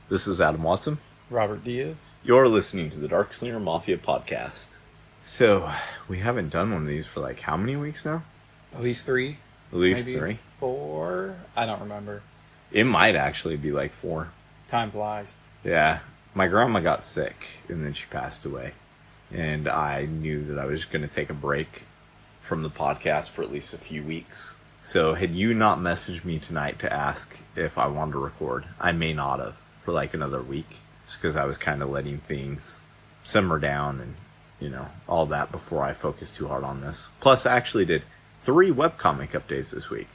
This is Adam Watson. Robert Diaz. You're listening to the Darkslinger Mafia podcast. So, we haven't done one of these for like how many weeks now? At least 3. At least maybe 3? 4? I don't remember. It might actually be like 4. Time flies. Yeah. My grandma got sick and then she passed away. And I knew that I was going to take a break from the podcast for at least a few weeks. So, had you not messaged me tonight to ask if I wanted to record, I may not have for like another week. Just because I was kind of letting things simmer down and, you know, all that before I focused too hard on this. Plus, I actually did 3 webcomic updates this week.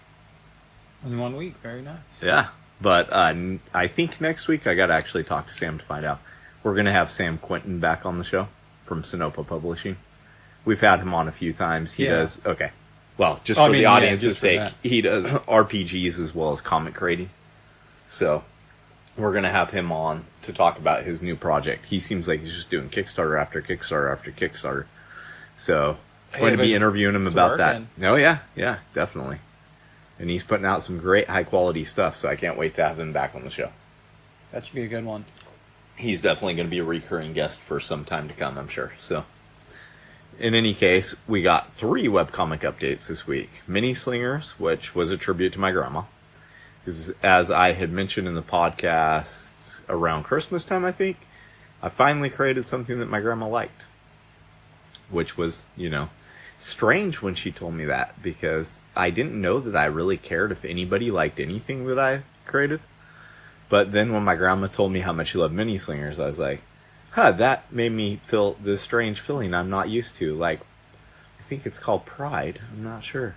In 1 week. Very nice. Yeah. But I think next week I got to actually talk to Sam to find out. We're going to have Sam Quinton back on the show from Sinopa Publishing. We've had him on a few times. He does... Okay. Well, just for the audience's sake, he does RPGs as well as comic creating. So... we're going to have him on to talk about his new project. He seems like he's just doing Kickstarter after Kickstarter after Kickstarter. So, going to be interviewing him about that. Oh, yeah. Yeah, definitely. And he's putting out some great high-quality stuff, so I can't wait to have him back on the show. That should be a good one. He's definitely going to be a recurring guest for some time to come, I'm sure. So, in any case, we got 3 webcomic updates this week. Minislingers, which was a tribute to my grandma. As I had mentioned in the podcast around Christmas time, I think, I finally created something that my grandma liked. Which was, you know, strange when she told me that, because I didn't know that I really cared if anybody liked anything that I created. But then when my grandma told me how much she loved Minislingers, I was like, that made me feel this strange feeling I'm not used to. Like, I think it's called pride. I'm not sure.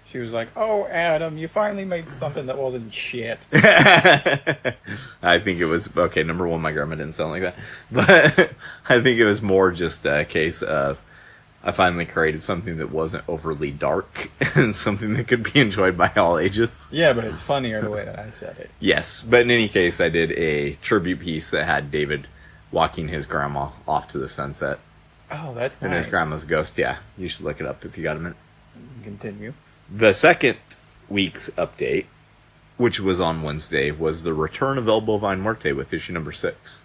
She was like, "Oh, Adam, you finally made something that wasn't shit." I think it was, okay, number one, my grandma didn't sound like that. But I think it was more just a case of I finally created something that wasn't overly dark and something that could be enjoyed by all ages. Yeah, but it's funnier the way that I said it. Yes, but in any case, I did a tribute piece that had David walking his grandma off to the sunset. Oh, that's nice. And his grandma's ghost, yeah. You should look it up if you got a minute. Continue. The second week's update, which was on Wednesday, was the return of Bovine Muerte with issue number 6.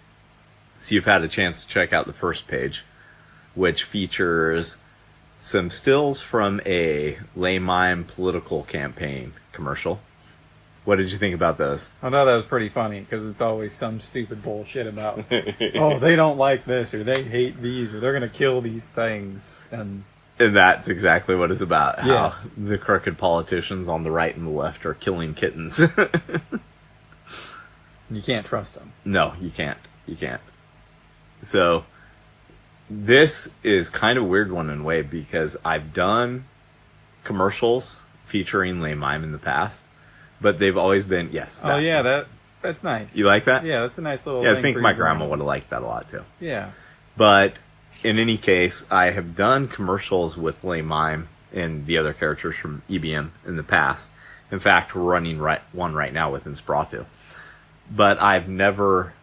So you've had a chance to check out the first page, which features some stills from a lay mime political campaign commercial. What did you think about those? I thought that was pretty funny, because it's always some stupid bullshit about, oh, they don't like this, or they hate these, or they're going to kill these things, and that's exactly what it's about. Yeah. How the crooked politicians on the right and the left are killing kittens. You can't trust them. No, you can't. You can't. So, this is kind of a weird one in a way, because I've done commercials featuring lay mime in the past, but they've always been, yes. Oh, yeah, that's nice. You like that? Yeah, that's a nice little thing. Yeah, I think my grandma would have liked that a lot, too. Yeah. But... in any case, I have done commercials with lay mime and the other characters from EBM in the past. In fact, we're running one right now with Inspiratu. But I've never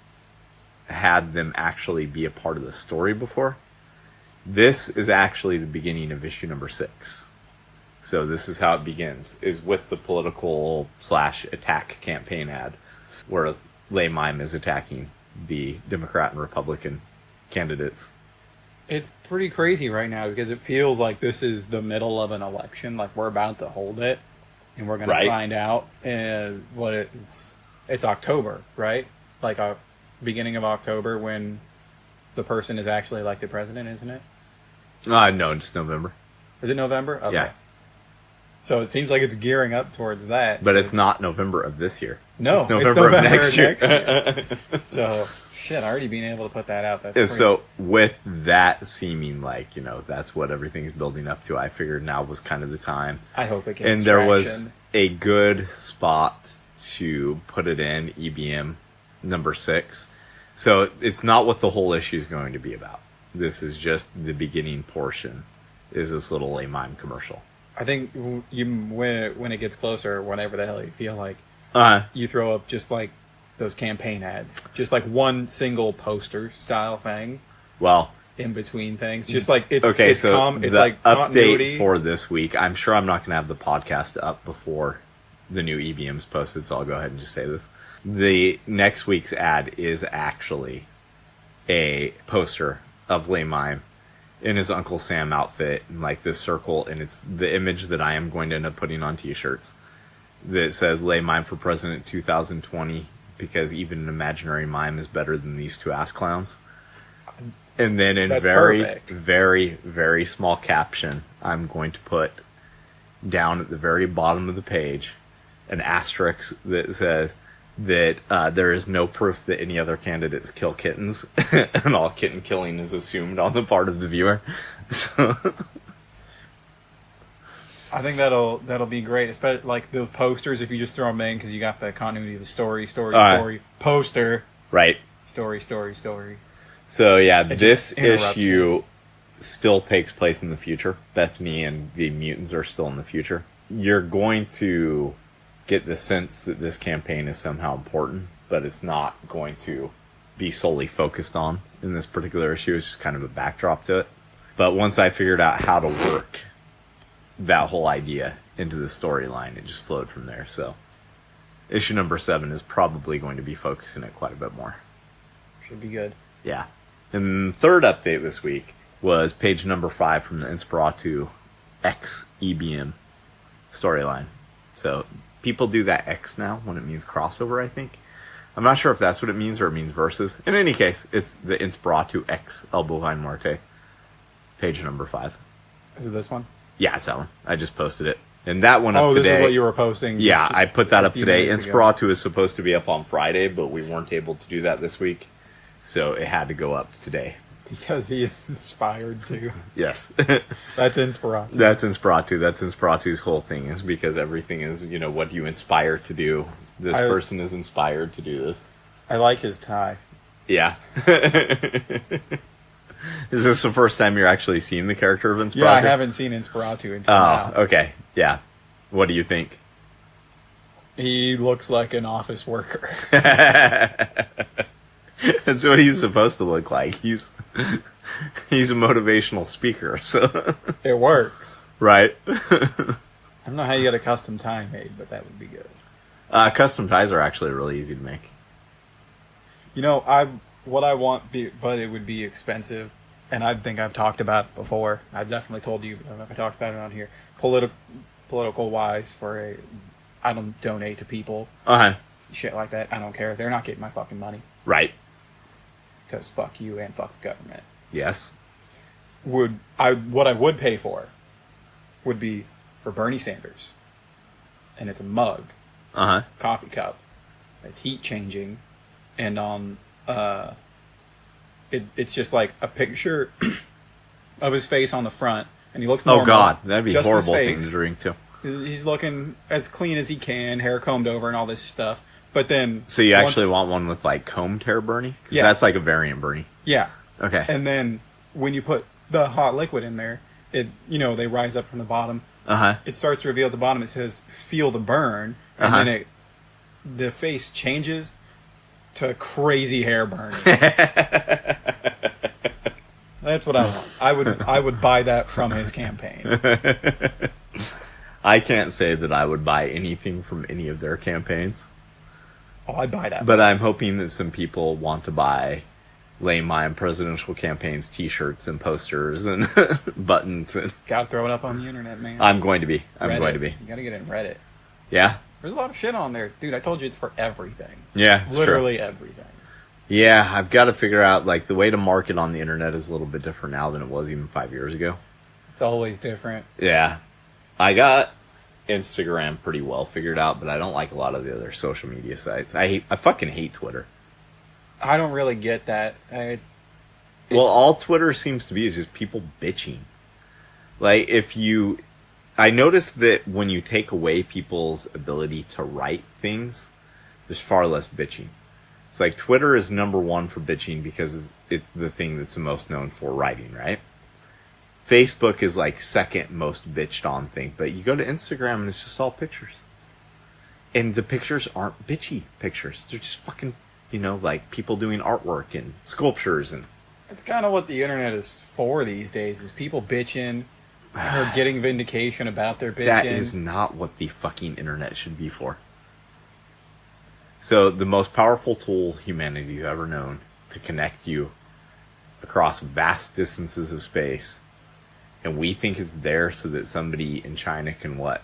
had them actually be a part of the story before. This is actually the beginning of issue number 6. So this is how it begins, is with the political / attack campaign ad, where lay mime is attacking the Democrat and Republican candidates. It's pretty crazy right now, because it feels like this is the middle of an election. Like, we're about to hold it, and we're going to find out it's October, right? Like beginning of October, when the person is actually elected president, isn't it? No, it's November. Is it November? Okay. Yeah. So it seems like it's gearing up towards that. But it's not November of this year. No, it's November of next year. So... shit, already being able to put that out. So, with that seeming like, you know, that's what everything's building up to, I figured now was kind of the time. I hope it gets And there was a good spot to put it in, EBM number 6. So, it's not what the whole issue is going to be about. This is just the beginning portion, is this little lay mime commercial. I think when it gets closer, whenever the hell you feel like, you throw up just like those campaign ads, just like one single poster style thing. Well, in between things, just like it's okay. It's so it's the like update continuity for this week, I'm sure I'm not going to have the podcast up before the new EBM's posted, so I'll go ahead and just say this. The next week's ad is actually a poster of Lay Mime in his Uncle Sam outfit, in like this circle, and it's the image that I am going to end up putting on t-shirts that says Lay Mime for President 2020, because even an imaginary mime is better than these two ass clowns. And then in very, very small caption, I'm going to put down at the very bottom of the page an asterisk that says that there is no proof that any other candidates kill kittens, and all kitten killing is assumed on the part of the viewer. So I think that'll be great, especially like the posters. If you just throw them in, because you got the continuity of the story, poster, right? Story. So yeah, this issue still takes place in the future. Bethany and the mutants are still in the future. You're going to get the sense that this campaign is somehow important, but it's not going to be solely focused on in this particular issue. It's just kind of a backdrop to it. But once I figured out how to work that whole idea into the storyline, it just flowed from there. So issue number 7 is probably going to be focusing it quite a bit more. Should be good. Yeah. And the third update this week was page number 5 from the Inspiratu X EBM storyline. So people do that X now when it means crossover, I think. I'm not sure if that's what it means or it means versus. In any case, it's the Inspiratu X Bovine Muerte, page number 5. Is it this one? Yeah, it's that one. I just posted it. And that one up today. Oh, this is what you were posting? Yeah, I put that up today. Inspiratu is supposed to be up on Friday, but we weren't able to do that this week. So it had to go up today. Because he is inspired to. Yes. That's Inspiratu. That's Inspiratu. That's Inspiratu's whole thing, is because everything is, what you inspire to do. This person is inspired to do this. I like his tie. Yeah. Is this the first time you're actually seeing the character of Inspiratu? Yeah, I haven't seen Inspiratu until now. Oh, okay. Yeah. What do you think? He looks like an office worker. That's what he's supposed to look like. He's a motivational speaker, so it works. Right. I don't know how you get a custom tie made, but that would be good. Custom ties are actually really easy to make. What I want, but it would be expensive, and I think I've talked about it before. I've definitely told you. I don't know if I talked about it on here. Political wise, I don't donate to people. Shit like that. I don't care. They're not getting my fucking money. Right. Because fuck you and fuck the government. Yes. What I would pay for would be for Bernie Sanders, and it's a mug, coffee cup. It's heat changing, and on it's just like a picture of his face on the front, and he looks normal. Oh God, that'd be a horrible thing to drink too. He's looking as clean as he can, hair combed over, and all this stuff. But then, so you actually want one with like combed hair Bernie? Because that's like a variant Bernie. Yeah. Okay. And then when you put the hot liquid in there, they rise up from the bottom. It starts to reveal at the bottom. It says "Feel the burn," and then the face changes to crazy hair burning. That's what I want. I would buy that from his campaign. I can't say that I would buy anything from any of their campaigns. Oh, I'd buy that. But I'm hoping that some people want to buy Lay Mime presidential campaigns t-shirts and posters and buttons. And gotta throw it up on the internet, man. I'm going to be. You gotta get it in Reddit. Yeah? There's a lot of shit on there. Dude, I told you it's for everything. Yeah, it's literally true. Everything. Yeah, I've got to figure out, the way to market on the internet is a little bit different now than it was even 5 years ago. It's always different. Yeah. I got Instagram pretty well figured out, but I don't like a lot of the other social media sites. I fucking hate Twitter. I don't really get that. All Twitter seems to be is just people bitching. I noticed that when you take away people's ability to write things, there's far less bitching. It's like Twitter is number 1 for bitching because it's the thing that's the most known for writing, right? Facebook is second most bitched on thing, but you go to Instagram and it's just all pictures. And the pictures aren't bitchy pictures. They're just fucking, people doing artwork and sculptures and... It's kind of what the internet is for these days, is people bitching, Or getting vindication about their bitching. That is not what the fucking internet should be for. So, the most powerful tool humanity's ever known to connect you across vast distances of space, and we think it's there so that somebody in China can what?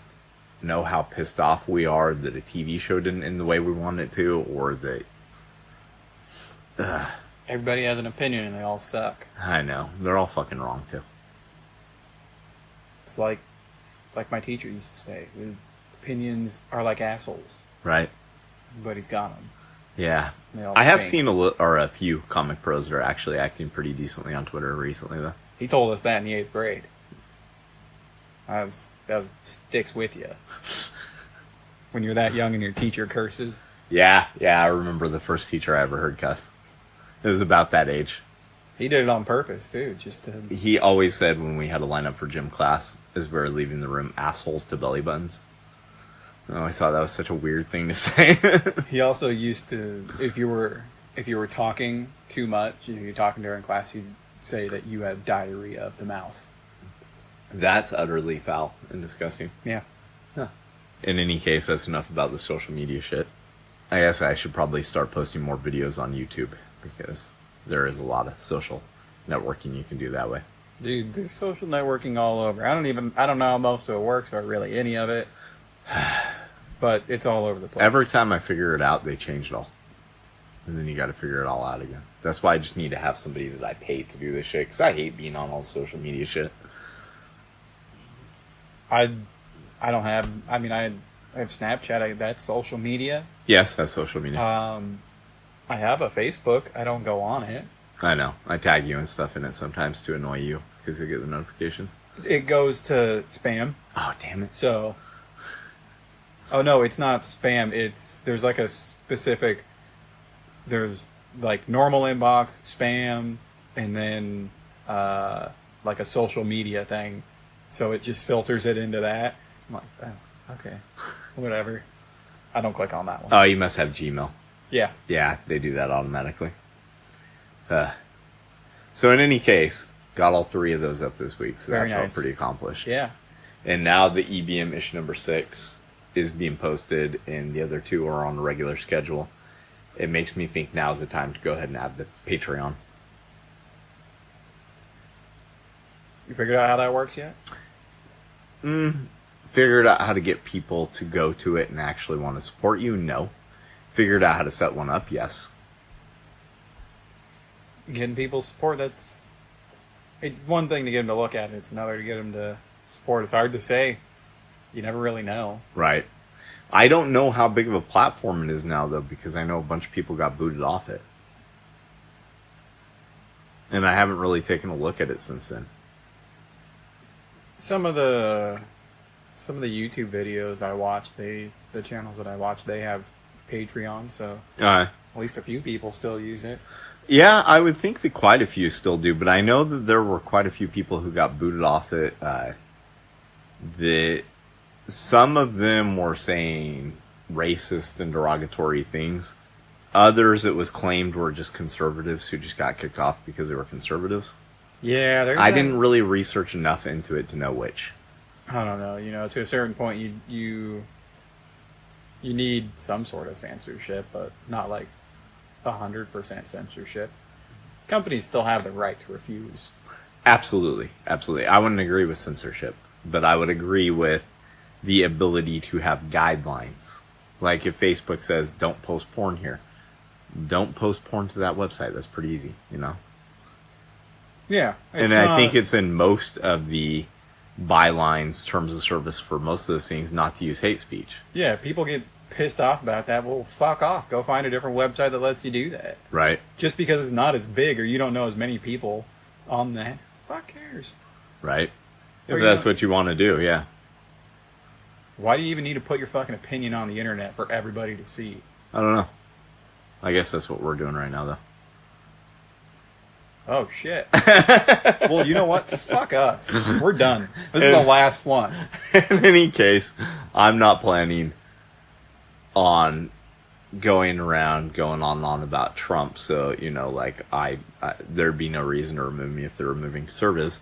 Know how pissed off we are that a TV show didn't end the way we wanted it to, or that... Everybody has an opinion and they all suck. I know. They're all fucking wrong, too. It's like my teacher used to say, opinions are like assholes. Right. But he's got them. Yeah. I have seen a few comic pros that are actually acting pretty decently on Twitter recently, though. He told us that in the 8th grade. That sticks with you. When you're that young and your teacher curses. Yeah, I remember the first teacher I ever heard cuss. It was about that age. He did it on purpose, too, just to... He always said when we had to line up for gym class, as we were leaving the room, assholes to belly buttons. I always thought that was such a weird thing to say. He also used to, if you were talking too much, if you were talking during class, he'd say that you had diarrhea of the mouth. That's utterly foul and disgusting. Yeah. Huh. In any case, that's enough about the social media shit. I guess I should probably start posting more videos on YouTube, because there is a lot of social networking you can do that way. Dude, there's social networking all over. I don't know how most of it works, or really any of it. But it's all over the place. Every time I figure it out, they change it all. And then you got to figure it all out again. That's why I just need to have somebody that I pay to do this shit. Because I hate being on all social media shit. I don't have... I mean, I have Snapchat. That's social media. Yes, that's social media. I have a Facebook. I don't go on it. I know. I tag you and stuff in it sometimes to annoy you. Because you get the notifications. It goes to spam. Oh, damn it. So... Oh, no, it's not spam. There's like a specific... There's like normal inbox, spam, and then like a social media thing. So it just filters it into that. I'm like, oh, okay, whatever. I don't click on that one. Oh, you must have Gmail. Yeah. Yeah, they do that automatically. So in any case, got all 3 of those up this week, so Very that felt nice. pretty accomplished. Yeah. And now the EBM issue number 6 is being posted, and the other 2 are on a regular schedule. It makes me think now's the time to go ahead and add the Patreon. You figured out how that works yet? Figured out how to get people to go to it and actually want to support you? No. Figured out how to set one up? Yes. Getting people support, it's one thing to get them to look at it. It's another to get them to support. It's hard to say. You never really know. Right. I don't know how big of a platform it is now, though, because I know a bunch of people got booted off it. And I haven't really taken a look at it since then. Some of the YouTube videos I watch, the channels that I watch, they have Patreon, so at least a few people still use it. Yeah, I would think that quite a few still do, but I know that there were quite a few people who got booted off it. Some of them were saying racist and derogatory things. Others, it was claimed, were just conservatives who just got kicked off because they were conservatives. Yeah, I didn't really research enough into it to know which. I don't know. You know, to a certain point, you need some sort of censorship, but not like 100% censorship. Companies still have the right to refuse. Absolutely. I wouldn't agree with censorship, but I would agree with the ability to have guidelines. Like if Facebook says, don't post porn here, don't post porn to that website. That's pretty easy, you know? Yeah. And I think it's in most of the bylines, terms of service for most of those things, not to use hate speech. Yeah, people get pissed off about that. Well, fuck off. Go find a different website that lets you do that. Right. Just because it's not as big or you don't know as many people on that. Fuck cares. Right. If that's what you want to do, yeah. Why do you even need to put your fucking opinion on the internet for everybody to see? I don't know. I guess that's what we're doing right now, though. Oh, shit. Well, you know what? Fuck us. We're done. This is the last one. In any case, I'm not planning on going around going on and on about Trump, so, you know, like, there'd be no reason to remove me if they're removing conservatives.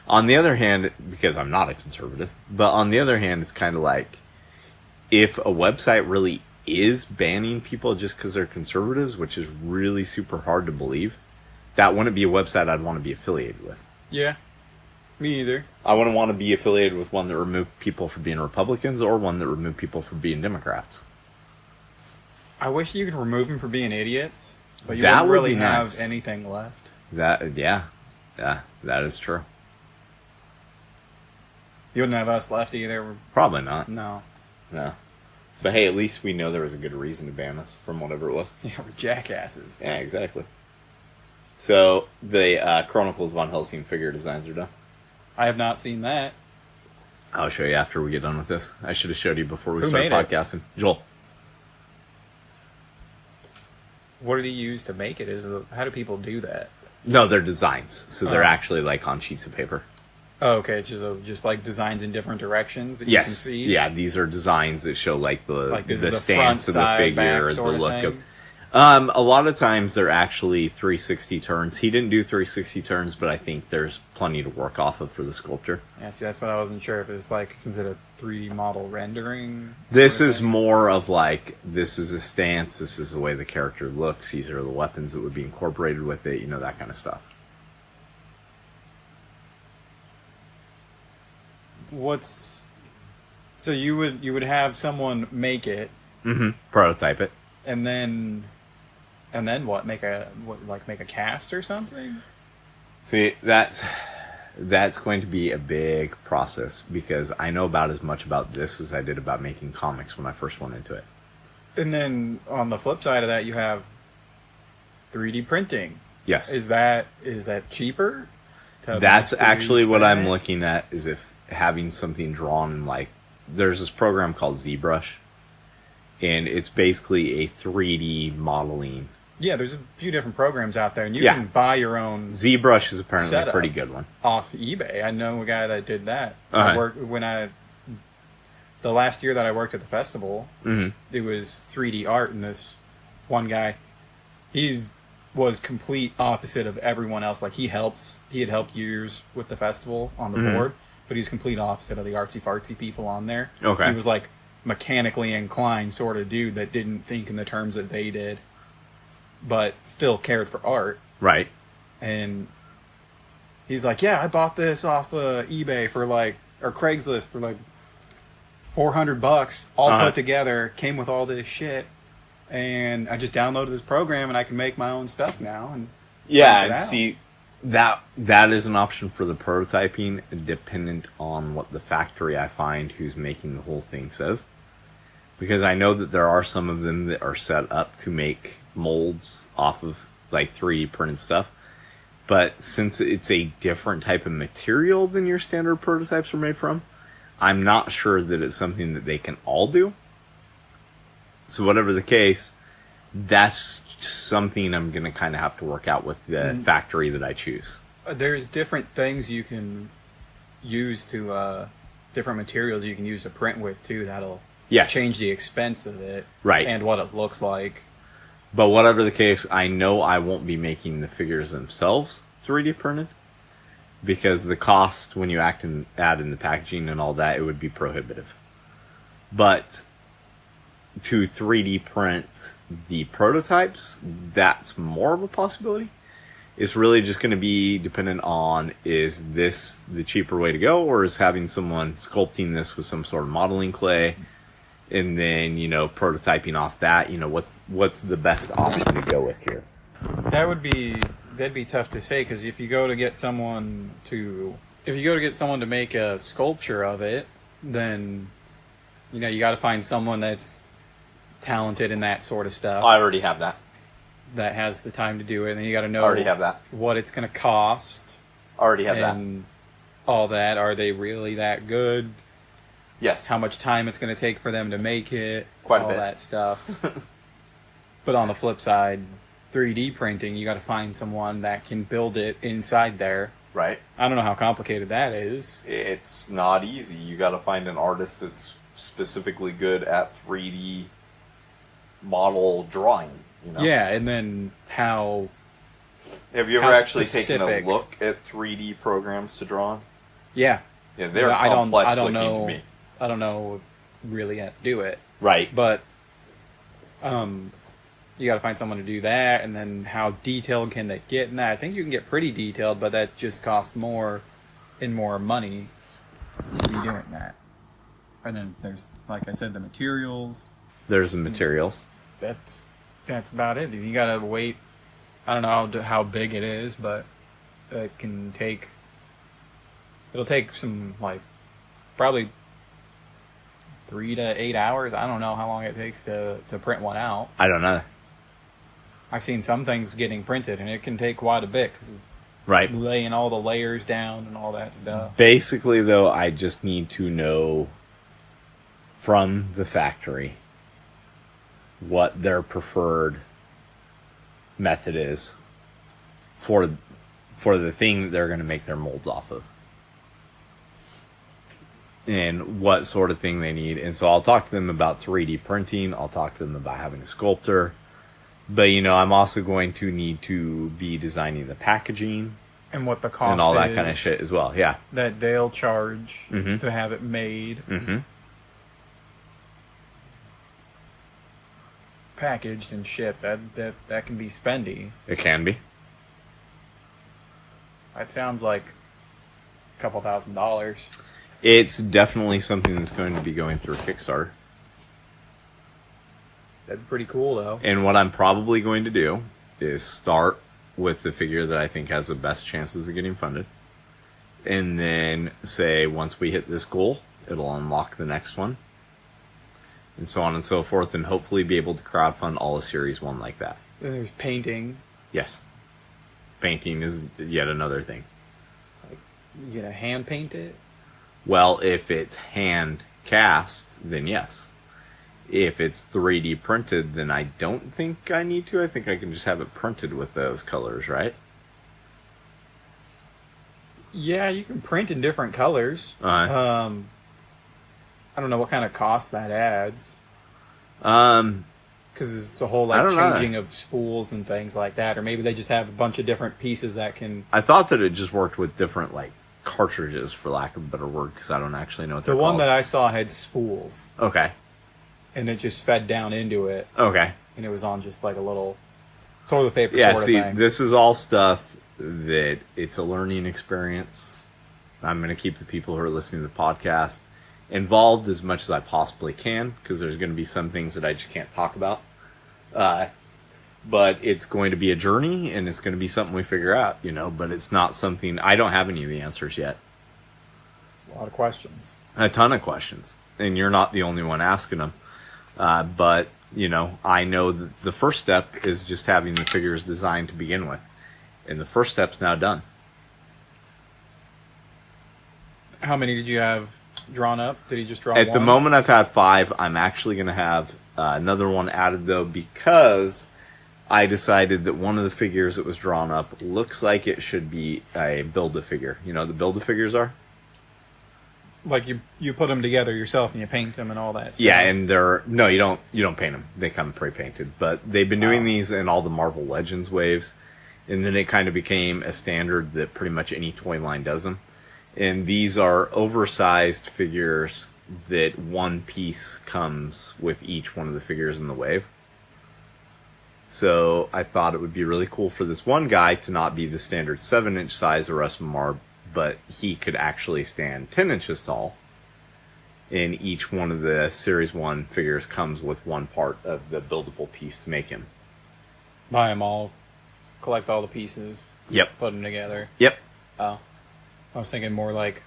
On the other hand, because I'm not a conservative, but on the other hand, it's kind of like, if a website really is banning people just because they're conservatives, which is really super hard to believe, that wouldn't be a website I'd want to be affiliated with. Yeah. Me either. I wouldn't want to be affiliated with one that removed people for being Republicans or one that removed people for being Democrats. I wish you could remove them for being idiots, but you That wouldn't would really be have nice. anything left. Yeah, that is true. You wouldn't have us left either. Probably not. No. No. But hey, at least we know there was a good reason to ban us from whatever it was. Yeah, we're jackasses. Yeah, exactly. So, the Chronicles von Helsing figure designs are done. I have not seen that. I'll show you after we get done with this. I should have showed you before we Who started made it? podcasting. Joel. What did he use to make it? How do people do that? No, they're designs. So they're Oh. actually like on sheets of paper. Oh, okay. It's just like designs in different directions that you can Yes. see. Yeah, these are designs that show like Like this the is the stance front, of the side, figure, back the sort of look thing. of. A lot of times they're actually 360 turns. He didn't do 360 turns, but I think there's plenty to work off of for the sculpture. Yeah, see, that's what I wasn't sure if it was like considered a 3D model rendering. This sort of is thing. more of like, this is a stance, this is the way the character looks, these are the weapons that would be incorporated with it, that kind of stuff. So you would have someone make it, Mm-hmm. Prototype it. and then what? Make a cast or something? See, that's going to be a big process because I know about as much about this as I did about making comics when I first went into it. And then on the flip side of that, you have 3D printing. Yes. Is that cheaper? That's actually what I'm looking. looking at, is if having something drawn in, like, there's this program called ZBrush, and it's basically a 3D modeling. Yeah, there's a few different programs out there, and you Yeah. can buy your own ZBrush is apparently a Setup. pretty good one. off eBay. I know a guy that did that. Uh-huh. The last year that I worked at the festival, Mm-hmm. it was 3D art, and this one guy, was complete opposite of everyone else. Like he had helped years with the festival on the Mhm. board, but he's complete opposite of the artsy fartsy people on there. Okay. He was like mechanically inclined sort of dude that didn't think in the terms that they did, but still cared for art. Right. And he's like, yeah, I bought this off eBay or Craigslist for like $400, all Uh-huh. put together, came with all this shit, and I just downloaded this program and I can make my own stuff now. And Yeah, Brings it and out. see, that is an option for the prototyping, dependent on what the factory I find who's making the whole thing says. Because I know that there are some of them that are set up to make molds off of like 3D printed stuff. But since it's a different type of material than your standard prototypes are made from, I'm not sure that it's something that they can all do. So whatever the case, that's something I'm going to kind of have to work out with the factory that I choose. there's different things you can use different materials you can use to print with too. That'll Yes. change the expense of it, Right. and what it looks like. But whatever the case, I know I won't be making the figures themselves 3D printed, because the cost when you add in the packaging and all that, it would be prohibitive. But to 3D print the prototypes, that's more of a possibility. It's really just going to be dependent on, is this the cheaper way to go, or is having someone sculpting this with some sort of modeling clay, and then, prototyping off that, what's the best option to go with here? That'd be tough to say, because if you go to get someone to make a sculpture of it, then you got to find someone that's talented in that sort of stuff, I already have that. that has the time to do it, and then you got to know I already have that. what it's going to cost I already have that. and all that. Are they really that good? Yes. How much time it's going to take for them to make it? Quite a all bit. that stuff. But on the flip side, 3D printing, you got to find someone that can build it inside there. Right. I don't know how complicated that is. It's not easy. You got to find an artist that's specifically good at 3D model drawing. Yeah, and then how Have you ever How actually taken specific? a look at 3D programs to draw on? Yeah. Yeah, they're complex I don't looking know, to me. I don't know really how to do it. Right. But you got to find someone to do that, and then how detailed can they get in that? I think you can get pretty detailed, but that just costs more and more money to be doing that. And then there's, like I said, the materials. There's the materials. That's about it. You got to wait. I don't know how big it is, but it can take. It'll take some, like, probably 3 to 8 hours. I don't know how long it takes to print one out. I don't know. I've seen some things getting printed, and it can take quite a bit. 'Cause right. Laying all the layers down and all that stuff. Basically, though, I just need to know from the factory what their preferred method is for the thing that they're going to make their molds off of. And what sort of thing they need. And so I'll talk to them about 3D printing. I'll talk to them about having a sculptor. But, I'm also going to need to be designing the packaging. And what the cost is. And all that kind of shit as well, yeah. That they'll charge to have it made. Mm-hmm. Packaged and shipped. That can be spendy. It can be. That sounds like a couple $1,000s. It's definitely something that's going to be going through Kickstarter. That'd be pretty cool, though. And what I'm probably going to do is start with the figure that I think has the best chances of getting funded. And then say, once we hit this goal, it'll unlock the next one. And so on and so forth, and hopefully be able to crowdfund all of Series 1 like that. And there's painting. Yes. Painting is yet another thing. Like, you gonna hand paint it? Well, if it's hand cast, then yes. If it's 3D printed, then I don't think I need to. I think I can just have it printed with those colors, right? Yeah, you can print in different colors. I don't know what kind of cost that adds. Because it's a whole changing of spools and things like that. Or maybe they just have a bunch of different pieces that can... I thought that it just worked with different cartridges, for lack of a better word, because I don't actually know what they're called. The one that I saw had spools. Okay. And it just fed down into it. Okay. And it was on just like a little toilet paper sort of thing. Yeah, see, this is all stuff that it's a learning experience. I'm going to keep the people who are listening to the podcast involved as much as I possibly can, because there's going to be some things that I just can't talk about. But it's going to be a journey, and it's going to be something we figure out, but it's not something... I don't have any of the answers yet. A lot of questions. A ton of questions. And you're not the only one asking them. But, I know that the first step is just having the figures designed to begin with. And the first step's now done. How many did you have drawn up? Did he just draw one? At the moment, I've had 5. I'm actually going to have another one added, though, because I decided that one of the figures that was drawn up looks like it should be a Build-A-Figure. You know what the Build-A-Figures are? Like you put them together yourself and you paint them and all that stuff. Yeah, and they're... No, you don't paint them. They come pre-painted. But they've been doing these in all the Marvel Legends waves. And then it kind of became a standard that pretty much any toy line does them. And these are oversized figures that one piece comes with each one of the figures in the wave. So I thought it would be really cool for this one guy to not be the standard 7-inch size the rest of them are, but he could actually stand 10 inches tall. And each one of the Series 1 figures comes with one part of the buildable piece to make him. Buy them all, collect all the pieces. Yep. Put them together. Yep. Oh. I was thinking more like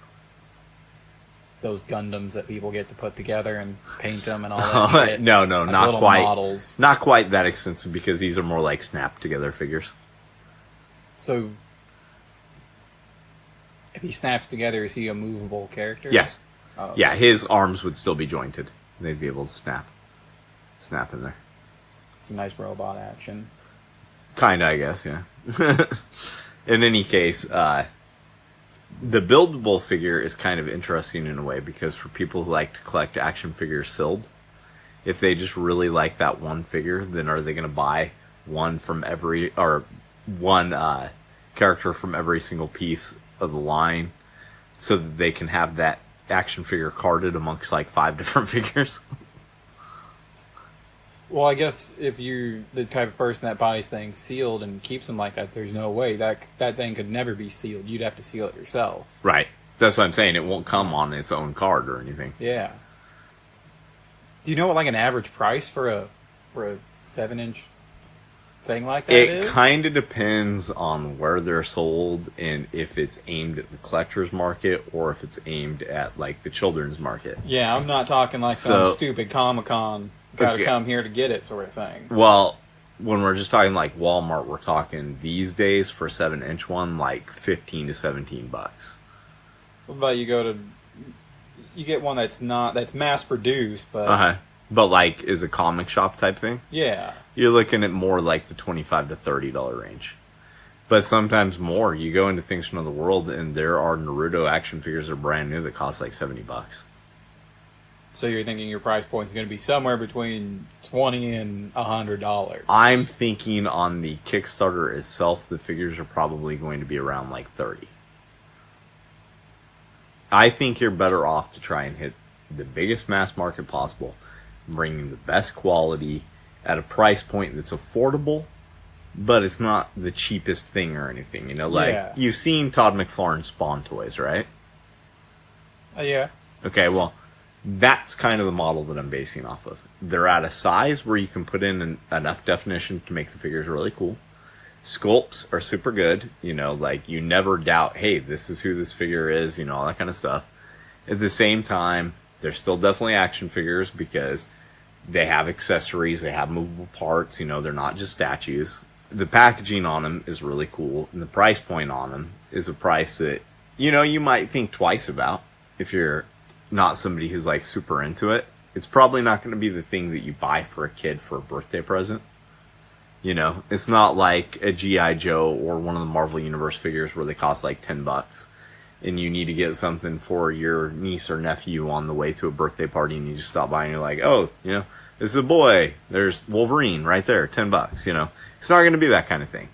those Gundams that people get to put together and paint them and all that shit. No, like not quite. Models. Not quite that extensive, because these are more like snap together figures. So, if he snaps together, is he a movable character? Yes. Oh, okay. Yeah, his arms would still be jointed. They'd be able to snap in there. Some nice robot action. Kinda, I guess, yeah. In any case, the buildable figure is kind of interesting in a way, because for people who like to collect action figures sealed, if they just really like that one figure, then are they going to buy one character from every single piece of the line so that they can have that action figure carded amongst like 5 different figures. Well, I guess if you're the type of person that buys things sealed and keeps them like that, there's no way that thing could never be sealed. You'd have to seal it yourself. Right. That's what I'm saying. It won't come on its own card or anything. Yeah. Do you know what like an average price for a 7-inch thing like that is? It kind of depends on where they're sold and if it's aimed at the collector's market or if it's aimed at like the children's market. Yeah, I'm not talking like some stupid Comic-Con gotta come here to get it sort of thing. Well, when we're just talking like Walmart, we're talking these days for a 7-inch one like $15 to $17. What about you get one that's mass produced, but but like is a comic shop type thing? Yeah. You're looking at more like the $25 to $30 range. But sometimes more. You go into things from the world and there are Naruto action figures that are brand new that cost like $70. So you're thinking your price point is going to be somewhere between $20 and $100. I'm thinking on the Kickstarter itself, the figures are probably going to be around like $30. I think you're better off to try and hit the biggest mass market possible, bringing the best quality at a price point that's affordable, but it's not the cheapest thing or anything. You know, like you've seen Todd McFarlane Spawn toys, right? Yeah. Okay, well, that's kind of the model that I'm basing off of. They're at a size where you can put in enough definition to make the figures really cool. Sculpts are super good. You know, like you never doubt, hey, this is who this figure is, you know, all that kind of stuff. At the same time, they're still definitely action figures because they have accessories, they have movable parts, you know, they're not just statues. The packaging on them is really cool, and the price point on them is a price that, you know, you might think twice about if you're not somebody who's like super into it. It's probably not going to be the thing that you buy for a kid for a birthday present. You know, it's not like a G.I. Joe or one of the Marvel Universe figures where they cost like $10 and you need to get something for your niece or nephew on the way to a birthday party and you just stop by and you're like, oh, you know, this is a boy. There's Wolverine right there, $10, you know. It's not going to be that kind of thing.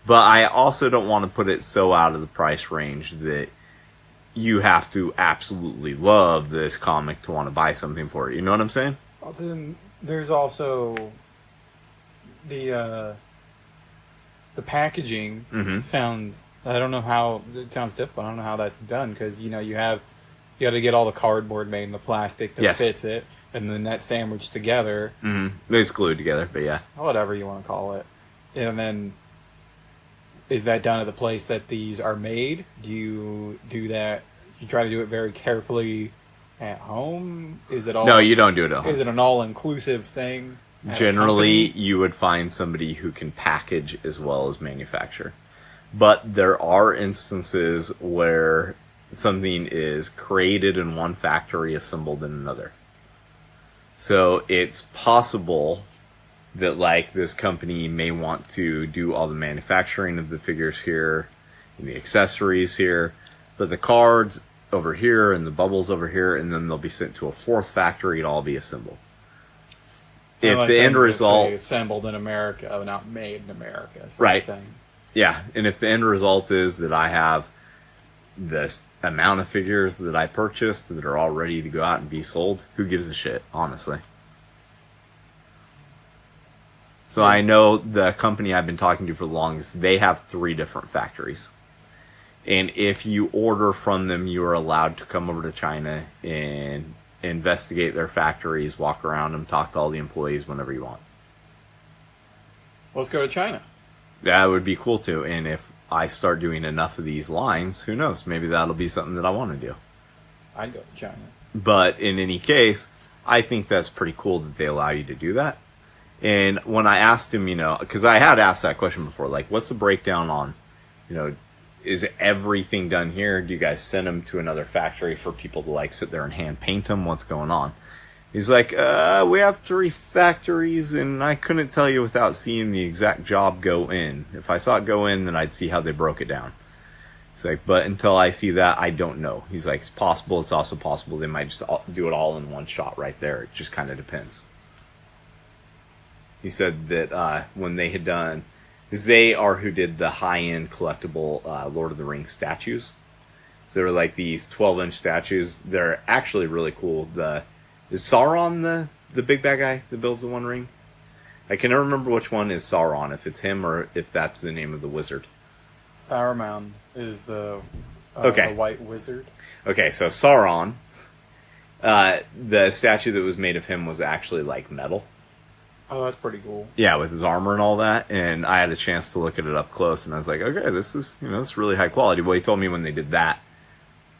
But I also don't want to put it so out of the price range that you have to absolutely love this comic to want to buy something for it. You know what I'm saying? Well, then there's also the packaging sounds. I don't know how it sounds difficult. I don't know how that's done because you know you got to get all the cardboard made and the plastic that fits it, and then that sandwiched together. Mm-hmm. It's glued together, but yeah, whatever you want to call it. And then is that done at the place that these are made? Do you do that? You try to do it very carefully at home? Is it all? No, you don't do it at home. Is it an all-inclusive thing? Generally, you would find somebody who can package as well as manufacture. But there are instances where something is created in one factory, assembled in another. So it's possible that like this company may want to do all the manufacturing of the figures here and the accessories here, but the cards over here and the bubbles over here, and then they'll be sent to a fourth factory and all be assembled. If like the end result assembled in America, not made in America, right? Yeah, and if the end result is that I have this amount of figures that I purchased that are all ready to go out and be sold, who gives a shit, honestly? So I know the company I've been talking to for the longest, they have 3 different factories. And if you order from them, you are allowed to come over to China and investigate their factories, walk around them, talk to all the employees whenever you want. Let's go to China. That would be cool too. And if I start doing enough of these lines, who knows? Maybe that'll be something that I want to do. I'd go to China. But in any case, I think that's pretty cool that they allow you to do that. And when I asked him, you know, because I had asked that question before, like, what's the breakdown on, you know, is everything done here? Do you guys send them to another factory for people to, like, sit there and hand paint them? What's going on? He's like, we have 3 factories, and I couldn't tell you without seeing the exact job go in. If I saw it go in, then I'd see how they broke it down. He's like, but until I see that, I don't know. He's like, it's possible. It's also possible they might just do it all in one shot right there. It just kind of depends. He said that when they had done, because they are who did the high-end collectible Lord of the Rings statues. So there were like these 12-inch statues. They're actually really cool. Is Sauron the big bad guy that builds the One Ring? I can never remember which one is Sauron, if it's him or if that's the name of the wizard. Saruman is the white wizard. Okay, so Sauron, the statue that was made of him was actually like metal. Oh, that's pretty cool. Yeah, with his armor and all that, and I had a chance to look at it up close, and I was like, okay, this is it's really high quality. Well, he told me when they did that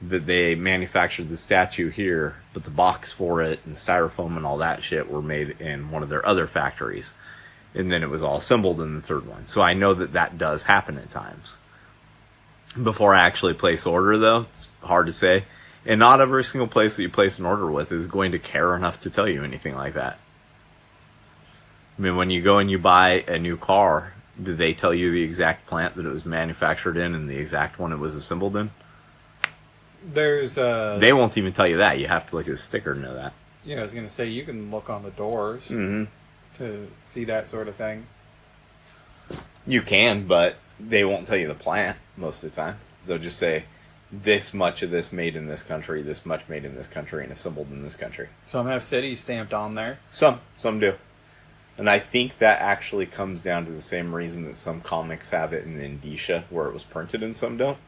they manufactured the statue here, but the box for it and styrofoam and all that shit were made in one of their other factories, and then it was all assembled in the third one. So I know that does happen at times. Before I actually place order, though, it's hard to say, and not every single place that you place an order with is going to care enough to tell you anything like that. I mean, when you go and you buy a new car, do they tell you the exact plant that it was manufactured in and the exact one it was assembled in? They won't even tell you that. You have to look at the sticker to know that. Yeah, I was going to say, you can look on the doors to see that sort of thing. You can, but they won't tell you the plant most of the time. They'll just say, this much of this made in this country, this much made in this country, and assembled in this country. Some have cities stamped on there. Some do. And I think that actually comes down to the same reason that some comics have it in Indicia, where it was printed and some don't.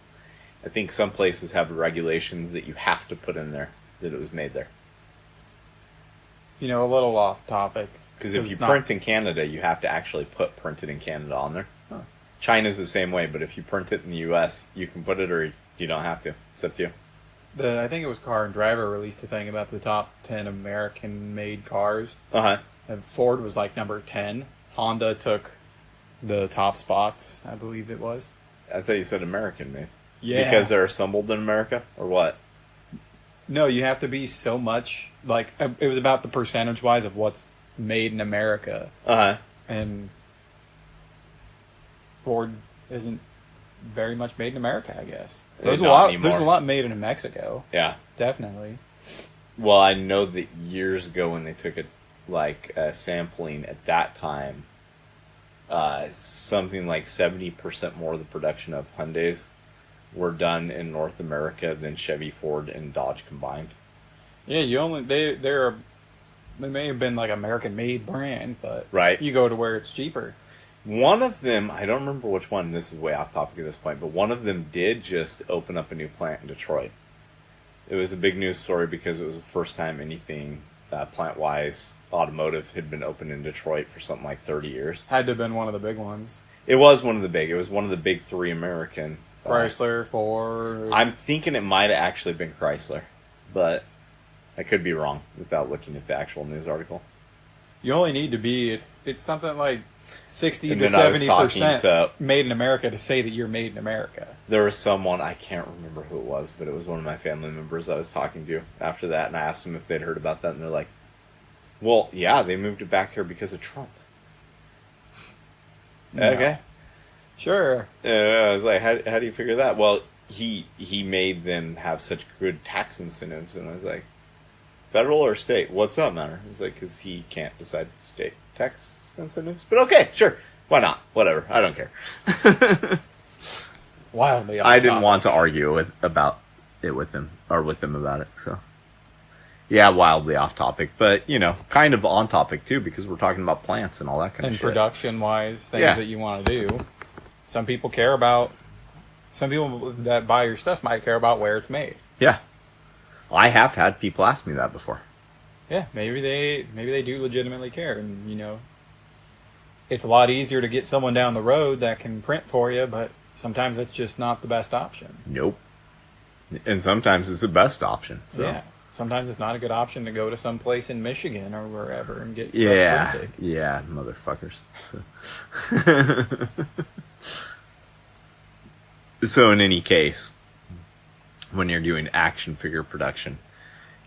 I think some places have regulations that you have to put in there that it was made there. A little off topic. Because if you print in Canada, you have to actually put printed in Canada on there. Huh. China's the same way, but if you print it in the U.S., you can put it or you don't have to. It's up to you. I think it was Car and Driver released a thing about the top 10 American-made cars. Uh-huh. And Ford was like number 10. Honda took the top spots, I believe it was. I thought you said American-made. Yeah. Because they're assembled in America, or what? No, you have to be so much, like, it was about the percentage-wise of what's made in America. Uh-huh. And Ford isn't very much made in America, I guess. There's a lot made in Mexico. Yeah. Definitely. Well, I know that years ago when they took it, like, sampling at that time, something like 70% more of the production of Hyundais were done in North America than Chevy, Ford, and Dodge combined. Yeah, they may have been like American-made brands, but right. You go to where it's cheaper. One of them, I don't remember which one, this is way off topic at this point, but one of them did just open up a new plant in Detroit. It was a big news story because it was the first time anything plant-wise automotive had been opened in Detroit for something like 30 years. Had to have been one of the big ones. It was one of the big. It was one of the big three American. Chrysler, Ford. I'm thinking it might have actually been Chrysler, but I could be wrong without looking at the actual news article. You only need to be, it's something like 60 to 70% made in America to say that you're made in America. There was someone, I can't remember who it was, but it was one of my family members I was talking to after that, and I asked them if they'd heard about that, and they're like, well, yeah, they moved it back here because of Trump. No. Okay. Sure. I was like, how do you figure that? Well, he made them have such good tax incentives, and I was like, federal or state? What's that matter? He's like, because he can't decide state tax incentives. But okay, sure, why not? Whatever, I don't care. Wildly off I didn't want to argue about it with him about it. So yeah, wildly off topic, but kind of on topic too because we're talking about plants and all that kind of shit. And production-wise, things that you want to do. Some people that buy your stuff might care about where it's made. Yeah. I have had people ask me that before. Yeah, maybe they do legitimately care. And, it's a lot easier to get someone down the road that can print for you, but sometimes it's just not the best option. Nope. And sometimes it's the best option. So. Yeah. Sometimes it's not a good option to go to some place in Michigan or wherever and get stuff printed. Yeah, motherfuckers. So. So in any case, when you're doing action figure production,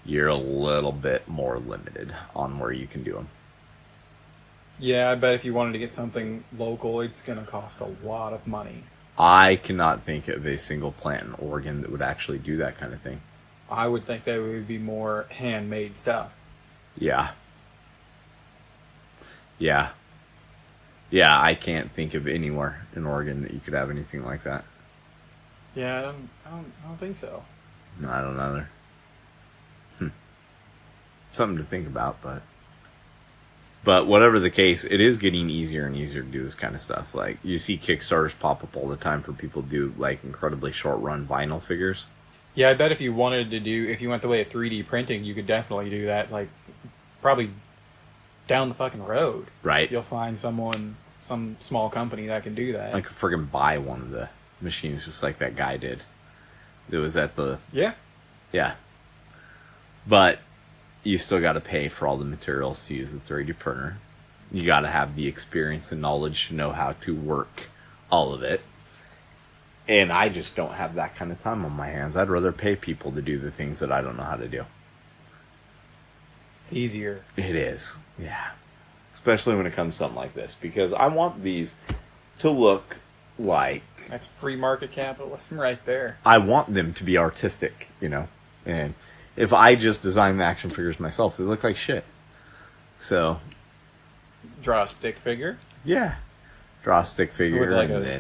you're a little bit more limited on where you can do them. Yeah, I bet if you wanted to get something local, it's going to cost a lot of money. I cannot think of a single plant in Oregon that would actually do that kind of thing. I would think that would be more handmade stuff. Yeah. Yeah. Yeah, I can't think of anywhere in Oregon that you could have anything like that. Yeah, I don't think so. No, I don't either. Something to think about, but whatever the case, it is getting easier and easier to do this kind of stuff. Like, you see Kickstarters pop up all the time for people to do, like, incredibly short-run vinyl figures. Yeah, I bet if you went the way of 3D printing, you could definitely do that, like, probably down the fucking road. Right. You'll find some small company that can do that. I could friggin' buy one of the machines just like that guy did. It was at the... Yeah. Yeah. But you still got to pay for all the materials to use the 3D printer. You got to have the experience and knowledge to know how to work all of it. And I just don't have that kind of time on my hands. I'd rather pay people to do the things that I don't know how to do. It's easier. It is. Yeah. Especially when it comes to something like this. Because I want these to look like... That's free market capitalism right there. I want them to be artistic, you know? And if I just design the action figures myself, they look like shit. So... Draw a stick figure? Yeah. Draw a stick figure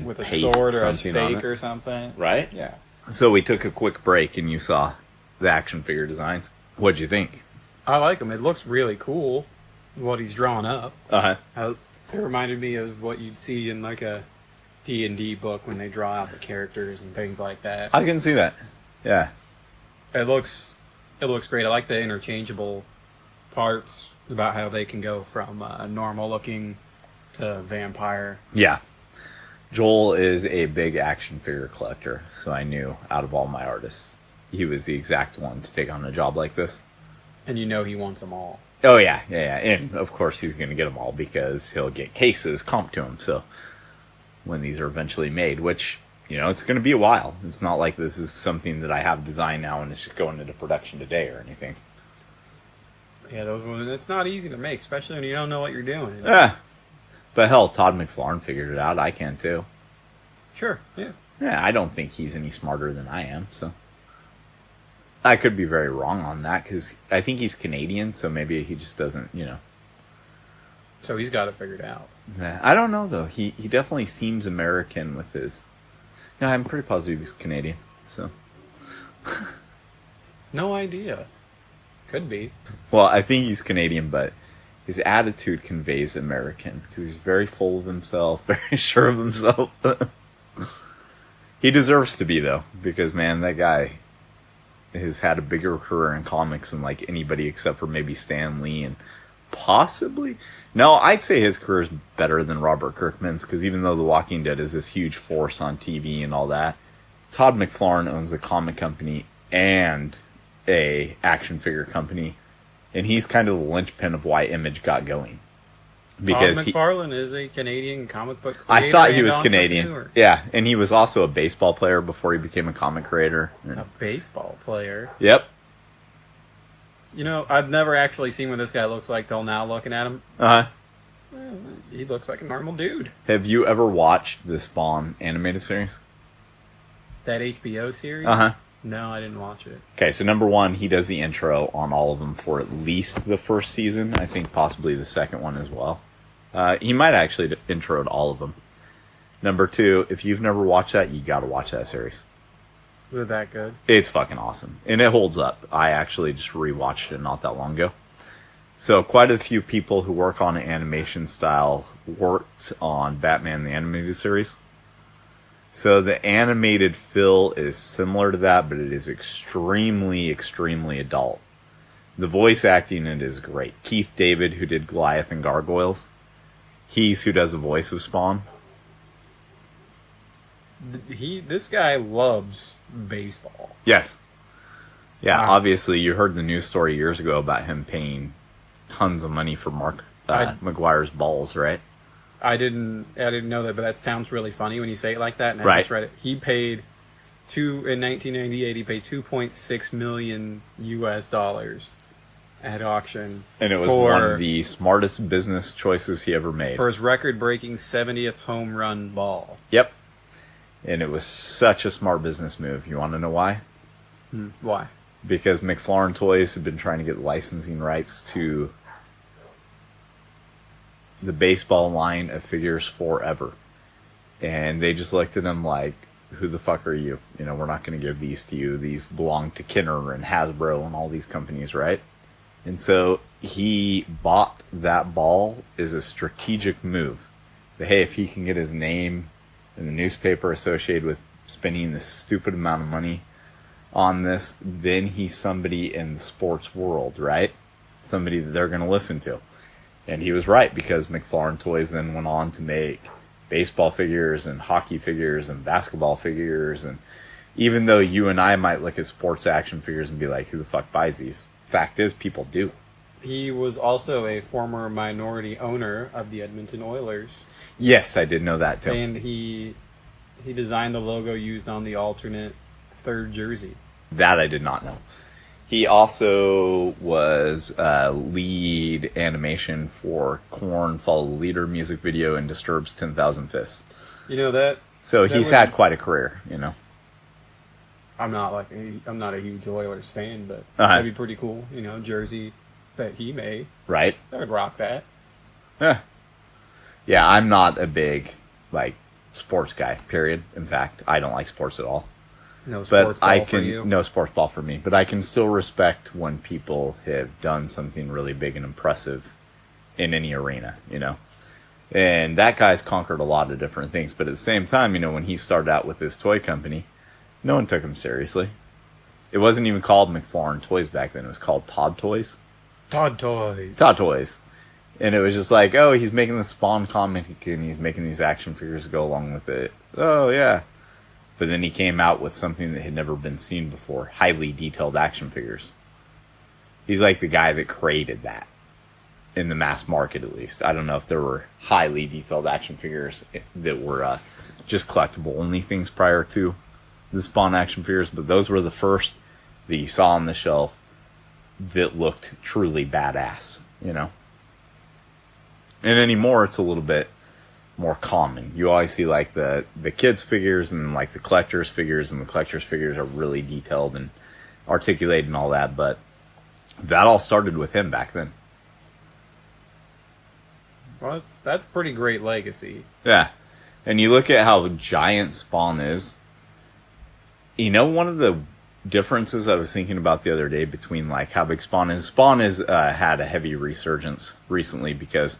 with a sword or a stake or something. Right? Yeah. So we took a quick break and you saw the action figure designs. What'd you think? I like him. It looks really cool, what he's drawn up. Uh-huh. It reminded me of what you'd see in like a D&D book when they draw out the characters and things like that. I can see that. Yeah. It looks great. I like the interchangeable parts about how they can go from normal looking to vampire. Yeah. Joel is a big action figure collector, so I knew out of all my artists, he was the exact one to take on a job like this. And you know he wants them all. Oh, yeah. And, of course, he's going to get them all because he'll get cases comped to him, so when these are eventually made, which, you know, it's going to be a while. It's not like this is something that I have designed now and it's just going into production today or anything. Yeah, it's not easy to make, especially when you don't know what you're doing. Yeah. But hell, Todd McFarlane figured it out. I can too. Sure, yeah. Yeah, I don't think he's any smarter than I am, so. I could be very wrong on that, because I think he's Canadian, so maybe he just doesn't, you know. So he's got it figured out. Yeah, I don't know, though. He definitely seems American with his... Yeah, I'm pretty positive he's Canadian, so. No idea. Could be. Well, I think he's Canadian, but his attitude conveys American, because he's very full of himself, very sure of himself. He deserves to be, though, because, man, that guy has had a bigger career in comics than, like, anybody except for maybe Stan Lee and possibly... No, I'd say his career is better than Robert Kirkman's, because even though The Walking Dead is this huge force on TV and all that, Todd McFarlane owns a comic company and a action figure company, and he's kind of the linchpin of why Image got going. Because Todd McFarlane is a Canadian comic book I creator. thought he was Canadian. Yeah, and he was also a baseball player before he became a comic creator. A baseball player? Yep. You know, I've never actually seen what this guy looks like till now looking at him. Uh-huh. Well, he looks like a normal dude. Have you ever watched the Spawn animated series? That HBO series? Uh-huh. No, I didn't watch it. Okay, so number one, he does the intro on all of them for at least the first season. I think possibly the second one as well. He might actually intro to all of them. Number two, if you've never watched that, you gotta watch that series. Is it that good? It's fucking awesome. And it holds up. I actually just rewatched it not that long ago. So quite a few people who work on an animation style worked on Batman the Animated Series. So the animated feel is similar to that, but it is extremely, extremely adult. The voice acting in it is great. Keith David, who did Goliath and Gargoyles, he's who does the voice of Spawn. This guy loves baseball. Yes. Yeah, Wow. Obviously you heard the news story years ago about him paying tons of money for Mark McGuire's balls, right? I didn't know that, but that sounds really funny when you say it like that. And I Right. just read it. He paid in 1998. He paid $2.6 million US at auction, And it was one of the smartest business choices he ever made. for his record-breaking 70th home run ball. Yep. And it was such a smart business move. You want to know why? Why? Because McFarlane Toys had been trying to get licensing rights to the baseball line of figures forever. And they just looked at him like, who the fuck are you? You know, we're not going to give these to you. These belong to Kenner and Hasbro and all these companies, right? And so he bought that ball as a strategic move. That, hey, if he can get his name in the newspaper associated with spending this stupid amount of money on this, then he's somebody in the sports world, right? Somebody that they're going to listen to. And he was right, because McFarlane Toys then went on to make baseball figures and hockey figures and basketball figures. And even though you and I might look at sports action figures and be like, who the fuck buys these? Fact is, people do. He was also a former minority owner of the Edmonton Oilers. Yes, I did know that too. And he designed the logo used on the alternate third jersey. That I did not know. He also was lead animation for Korn Follow the Leader music video and Disturbed's 10,000 Fists. You know that? So he's had quite a career, you know. I'm not a huge Oilers fan, but that'd be pretty cool, you know, jersey that he made. Right. I would rock that. Yeah, I'm not a big, like, sports guy, period. In fact, I don't like sports at all. No sports ball for you? No sports ball for me. But I can still respect when people have done something really big and impressive in any arena, you know. And that guy's conquered a lot of different things. But at the same time, you know, when he started out with his toy company, no one took him seriously. It wasn't even called McFarlane Toys back then. It was called Todd Toys. Todd Toys. Todd Toys. And it was just like, oh, he's making the Spawn comic and he's making these action figures to go along with it. Oh, yeah. But then he came out with something that had never been seen before. Highly detailed action figures. He's like the guy that created that. In the mass market, at least. I don't know if there were highly detailed action figures that were just collectible only things prior to the Spawn action figures. But those were the first that you saw on the shelf that looked truly badass, you know. And anymore, it's a little bit more common. You always see like the kids figures and like the collectors figures, and the collectors figures are really detailed and articulated and all that, but that all started with him back then. Well, that's pretty great legacy. Yeah. And you look at how giant Spawn is. You know, one of the differences I was thinking about the other day between like how big Spawn is had a heavy resurgence recently because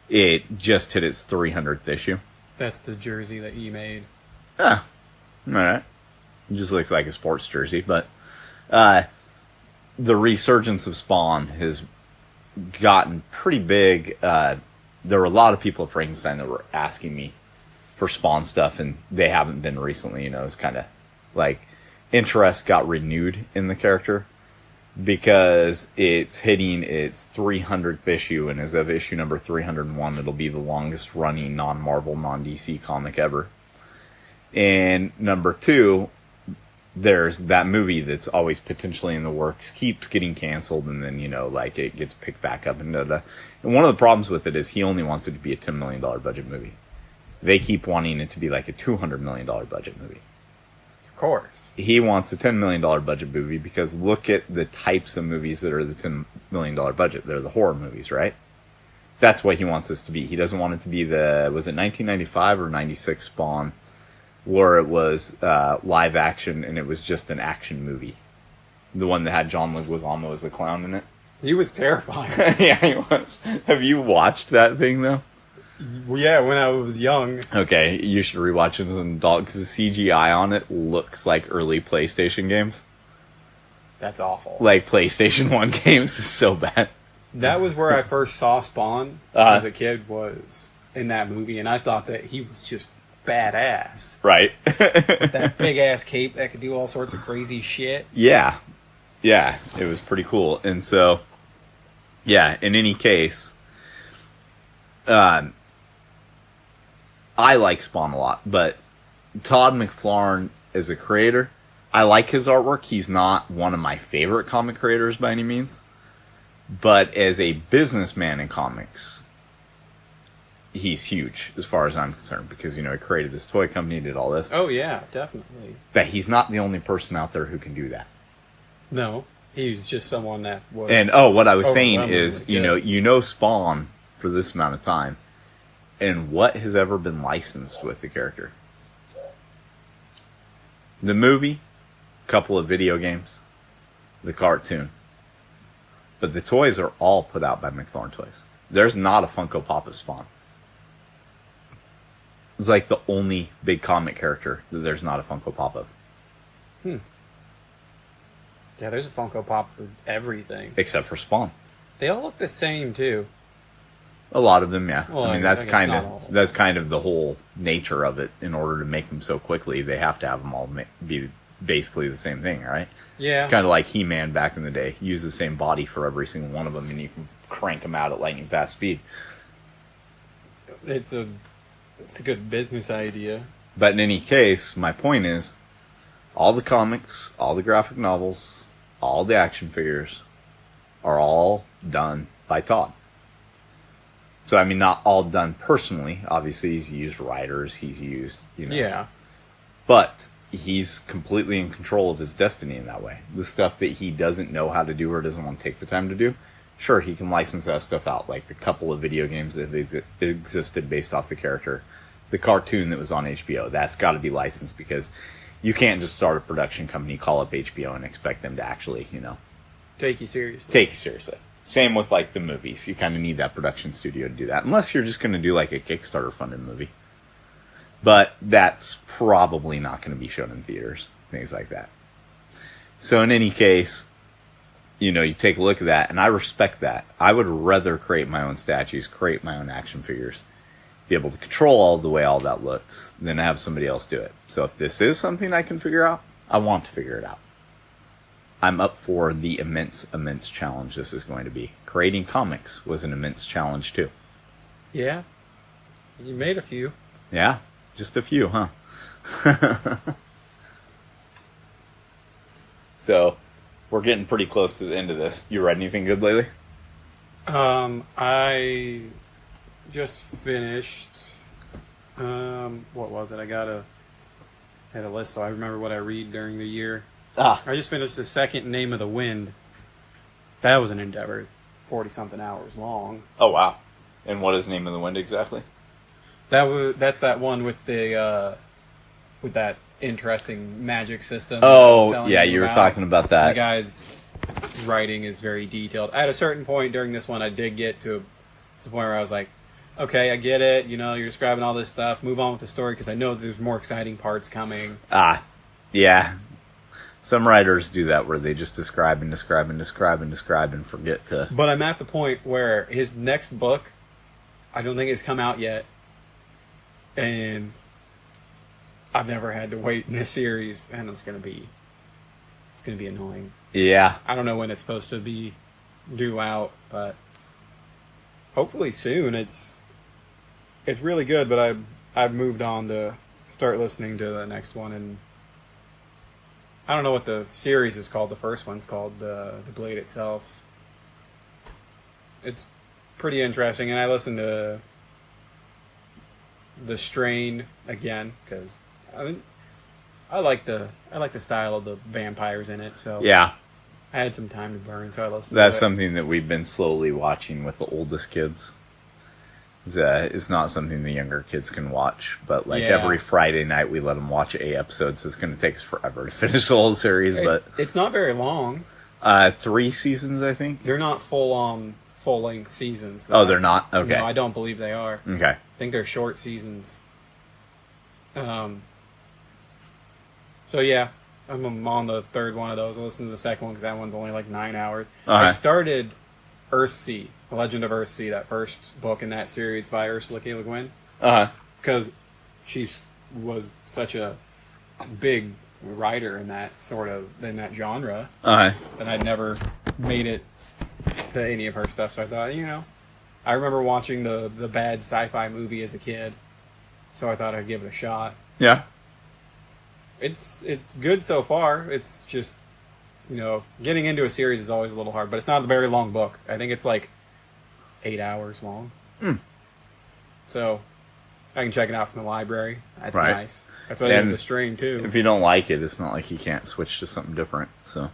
it just hit its 300th issue. That's the jersey that you made. All right. It just looks like a sports jersey, but the resurgence of Spawn has gotten pretty big. There were a lot of people at Frankenstein that were asking me for Spawn stuff, and they haven't been recently. You know, it's kind of like interest got renewed in the character because it's hitting its 300th issue, and as of issue number 301, it'll be the longest running non-Marvel, non-DC comic ever. And number two, there's that movie that's always potentially in the works, keeps getting canceled, and then, you know, like it gets picked back up and da-da. And one of the problems with it is he only wants it to be a $10 million budget movie. They keep wanting it to be like a $200 million budget movie. Of course. He wants a $10 million budget movie because look at the types of movies that are the $10 million budget. They're the horror movies, right? That's what he wants this to be. He doesn't want it to be the, was it 1995 or 96 Spawn, where it was live action and it was just an action movie. The one that had John Leguizamo as the clown in it. He was terrifying. Yeah, he was. Have you watched that thing, though? Well, yeah, when I was young. Okay, you should rewatch it as an adult because the CGI on it looks like early PlayStation games. That's awful. Like PlayStation 1 games is so bad. That was where I first saw Spawn as a kid, was in that movie, and I thought that he was just badass. Right. With that big-ass cape that could do all sorts of crazy shit. Yeah. Yeah, it was pretty cool. And so, yeah, in any case, I like Spawn a lot, but Todd McFarlane as a creator, I like his artwork. He's not one of my favorite comic creators by any means, but as a businessman in comics, he's huge as far as I'm concerned because, you know, he created this toy company, did all this. Oh, yeah, definitely. That he's not the only person out there who can do that. No, he's just someone that was... And, what I was saying is, you know Spawn for this amount of time, and what has ever been licensed with the character? The movie, couple of video games, the cartoon. But the toys are all put out by McFarlane Toys. There's not a Funko Pop of Spawn. It's like the only big comic character that there's not a Funko Pop of. Yeah, there's a Funko Pop for everything. Except for Spawn. They all look the same, too. A lot of them, yeah. Well, I mean, that's kind of the whole nature of it. In order to make them so quickly, they have to have them all be basically the same thing, right? Yeah. It's kind of like He-Man back in the day. Use the same body for every single one of them, and you can crank them out at lightning fast speed. It's a good business idea. But in any case, my point is, all the comics, all the graphic novels, all the action figures are all done by Todd. So, I mean, not all done personally. Obviously, he's used writers. He's used, Yeah. But he's completely in control of his destiny in that way. The stuff that he doesn't know how to do or doesn't want to take the time to do, sure, he can license that stuff out. Like the couple of video games that have existed based off the character. The cartoon that was on HBO, that's got to be licensed because you can't just start a production company, call up HBO, and expect them to actually, take you seriously. Same with, like, the movies. You kind of need that production studio to do that. Unless you're just going to do, like, a Kickstarter-funded movie. But that's probably not going to be shown in theaters. Things like that. So, in any case, you take a look at that, and I respect that. I would rather create my own statues, create my own action figures, be able to control all the way all that looks, than have somebody else do it. So, if this is something I can figure out, I want to figure it out. I'm up for the immense challenge this is going to be. Creating comics was an immense challenge, too. Yeah. You made a few. Yeah, just a few, huh? So, we're getting pretty close to the end of this. You read anything good lately? I just finished... what was it? I had a list so I remember what I read during the year. I just finished the second Name of the Wind. That was an endeavor. 40-something hours long. Oh, wow. And what is Name of the Wind exactly? That's that one with the with that interesting magic system. Oh, yeah, you were talking about that. The guy's writing is very detailed. At a certain point during this one, I did get to the point where I was like, okay, I get it. You're describing all this stuff. Move on with the story because I know there's more exciting parts coming. Yeah. Some writers do that where they just describe and forget to... But I'm at the point where his next book, I don't think it's come out yet. And I've never had to wait in this series, and it's gonna be annoying. Yeah. I don't know when it's supposed to be due out, but hopefully soon. It's really good, but I've moved on to start listening to the next one, and I don't know what the series is called. The first one's called The Blade itself. It's pretty interesting, and I listened to The Strain again because I like the style of the vampires in it. So yeah, I had some time to burn, so I listened. That's to it. something that we've been slowly watching with the oldest kids. It's not something the younger kids can watch, but every Friday night we let them watch 8 episodes. So it's going to take us forever to finish the whole series, but it's not very long. 3 seasons, I think. They're not full-length seasons. Oh, they're not? Okay. No, I don't believe they are. Okay. I think they're short seasons. So yeah, I'm on the third one of those. I listened to the second one because that one's only like 9 hours. I started Earthsea, The Legend of Earthsea, that first book in that series by Ursula K. Le Guin. Because she was such a big writer in that genre. And I'd never made it to any of her stuff, so I thought, I remember watching the bad sci-fi movie as a kid, so I thought I'd give it a shot. Yeah. It's good so far. It's just, getting into a series is always a little hard, but it's not a very long book. I think it's like 8 hours long. So I can check it out from the library. That's nice. That's what I did with The Strain, too. If you don't like it, it's not like you can't switch to something different, so...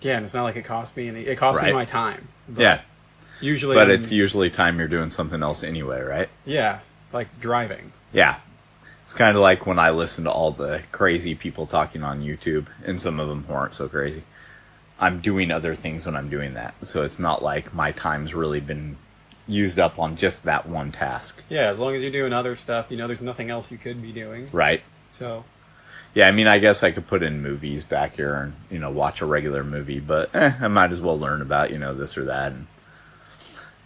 Yeah, and it's not like it cost me any... It cost me my time. Yeah. Usually... It's usually time you're doing something else anyway, right? Yeah, like driving. Yeah. It's kind of like when I listen to all the crazy people talking on YouTube, and some of them who aren't so crazy. I'm doing other things when I'm doing that. So it's not like my time's really been used up on just that one task. Yeah, as long as you're doing other stuff, there's nothing else you could be doing. Right. So... Yeah, I mean, I guess I could put in movies back here and, watch a regular movie, but I might as well learn about, this or that. And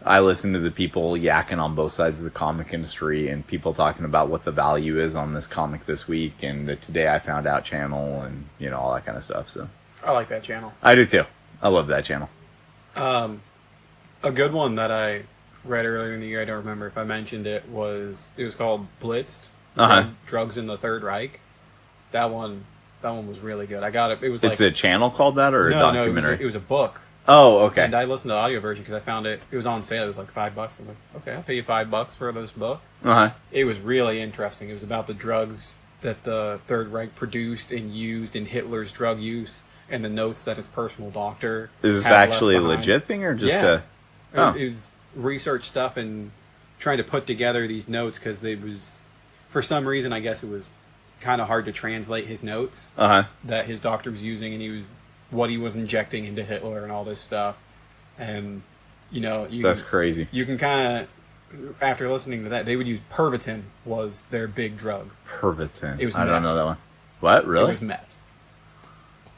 I listen to the people yakking on both sides of the comic industry and people talking about what the value is on this comic this week and the Today I Found Out channel and, all that kind of stuff. So I like that channel. I do too. I love that channel. A good one that I read earlier in the year, I don't remember if I mentioned it was called Blitzed, Drugs in the Third Reich. That one was really good. I got it. It was It's a channel called that or a documentary? No, it was a book. Oh, okay. And I listened to the audio version because I found it. It was on sale. It was like $5. I was like, okay, I'll pay you $5 for this book. It was really interesting. It was about the drugs that the Third Reich produced and used in Hitler's drug use and the notes that his personal doctor Is this had actually a left behind. legit thing or just Yeah. Oh. It was research stuff and trying to put together these notes because for some reason, I guess it was kind of hard to translate his notes that his doctor was using, and what he was injecting into Hitler and all this stuff. And That's crazy. You can kind of, after listening to that, they would use Pervitin was their big drug. Pervitin. It was I meth. don't know that one. What? Really? It was meth.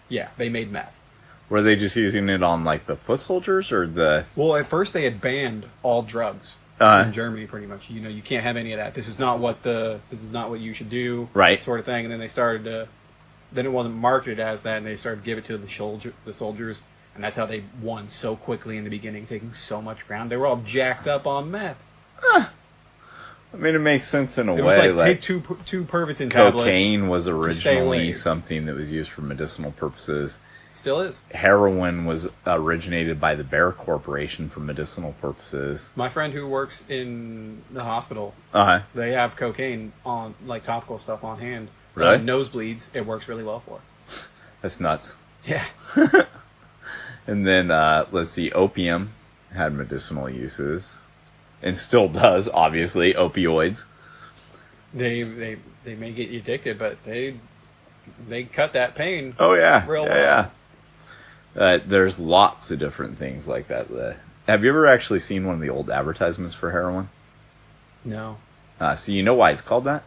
Yeah, they made meth. Were they just using it on like the foot soldiers or the? Well, at first they had banned all drugs. In Germany, pretty much, you can't have any of that. This is not what you should do, right? Sort of thing. And then they started to, then it wasn't marketed as that, and they started to give it to the soldiers, and that's how they won so quickly in the beginning, taking so much ground. They were all jacked up on meth. I mean, it makes sense in a way. It was like take two Pervitin tablets. Cocaine was originally something that was used for medicinal purposes. Still is. Heroin was originated by the Bear Corporation for medicinal purposes. My friend who works in the hospital, they have cocaine on, like, topical stuff on hand. Really? Nosebleeds, it works really well for. That's nuts. Yeah. And then, let's see, opium had medicinal uses. And still does, obviously, opioids. They may get you addicted, but they cut that pain. Oh, yeah. Real well. Yeah. There's lots of different things like that. Have you ever actually seen one of the old advertisements for heroin? No. So you know why it's called that?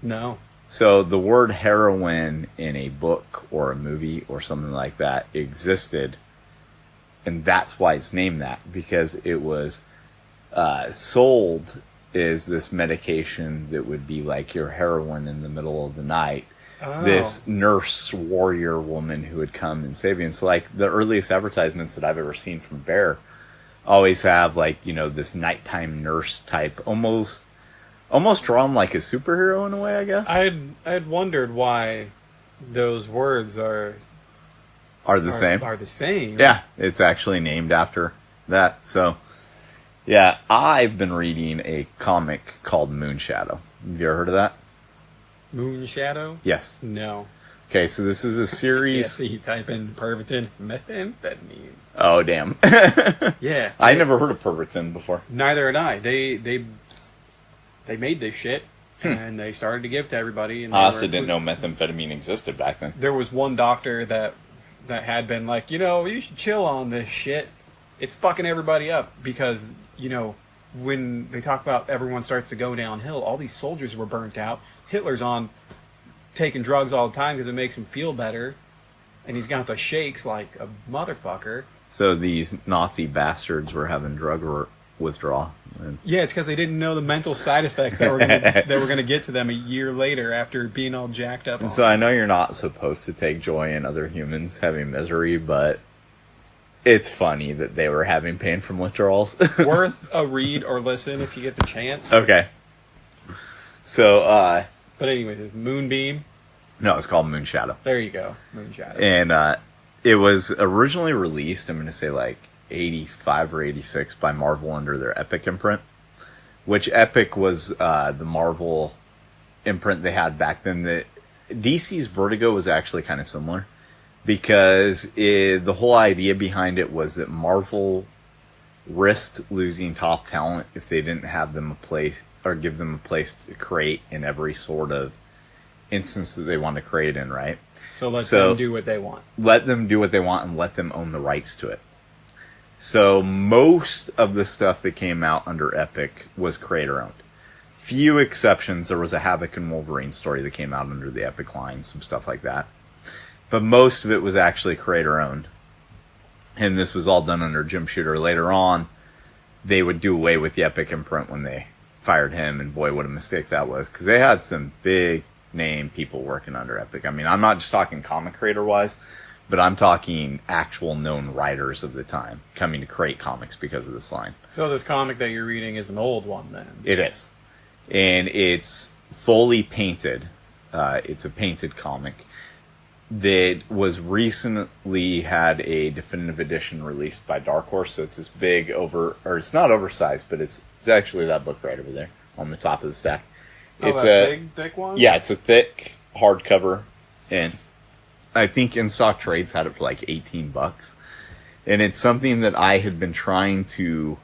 No. So the word heroin in a book or a movie or something like that existed, and that's why it's named that, because it was sold as this medication that would be like your heroin in the middle of the night. Oh. This nurse warrior woman who would come and save you. And so, like, the earliest advertisements that I've ever seen from Bear always have, like, this nighttime nurse type, almost drawn like a superhero in a way, I guess. I had wondered why those words are the same. Are the same. Yeah, it's actually named after that. So, yeah, I've been reading a comic called Moonshadow. Have you ever heard of that? Moonshadow? Yes. No. Okay, so this is a series. Yeah, so you type in Pervitin, methamphetamine. Oh, damn. Yeah. I never heard of Pervitin before. Neither had I. They made this shit, and they started to give to everybody. And I also didn't know methamphetamine existed back then. There was one doctor that had been like, you should chill on this shit. It's fucking everybody up because, when they talk about everyone starts to go downhill, all these soldiers were burnt out. Hitler's on taking drugs all the time because it makes him feel better. And he's got the shakes like a motherfucker. So these Nazi bastards were having drug withdrawal. Yeah, it's because they didn't know the mental side effects that were gonna get to them a year later after being all jacked up. So I know you're not supposed to take joy in other humans having misery, but it's funny that they were having pain from withdrawals. Worth a read or listen if you get the chance. Okay. So, but anyways, it's Moonbeam. No, it's called Moonshadow. There you go, Moonshadow. And it was originally released, I'm going to say like 85 or 86 by Marvel under their Epic imprint, which Epic was the Marvel imprint they had back then. The DC's Vertigo was actually kind of similar because the whole idea behind it was that Marvel risked losing top talent if they didn't have them or give them a place to create in every sort of instance that they want to create in, right? So let them do what they want. Let them do what they want and let them own the rights to it. So most of the stuff that came out under Epic was creator-owned. Few exceptions. There was a Havoc and Wolverine story that came out under the Epic line, some stuff like that. But most of it was actually creator-owned. And this was all done under Jim Shooter. Later on, they would do away with the Epic imprint when they fired him, and boy, what a mistake that was, because they had some big name people working under Epic. I mean, I'm not just talking comic creator wise, but I'm talking actual known writers of the time coming to create comics because of this line. So this comic that you're reading is an old one then? It is. And it's fully painted. It's a painted comic that was recently had a definitive edition released by Dark Horse. So it's this big it's not oversized, but it's actually that book right over there on the top of the stack. It's that big, thick one? Yeah, it's a thick hardcover, and I think In Stock Trades had it for like $18. And it's something that I had been trying to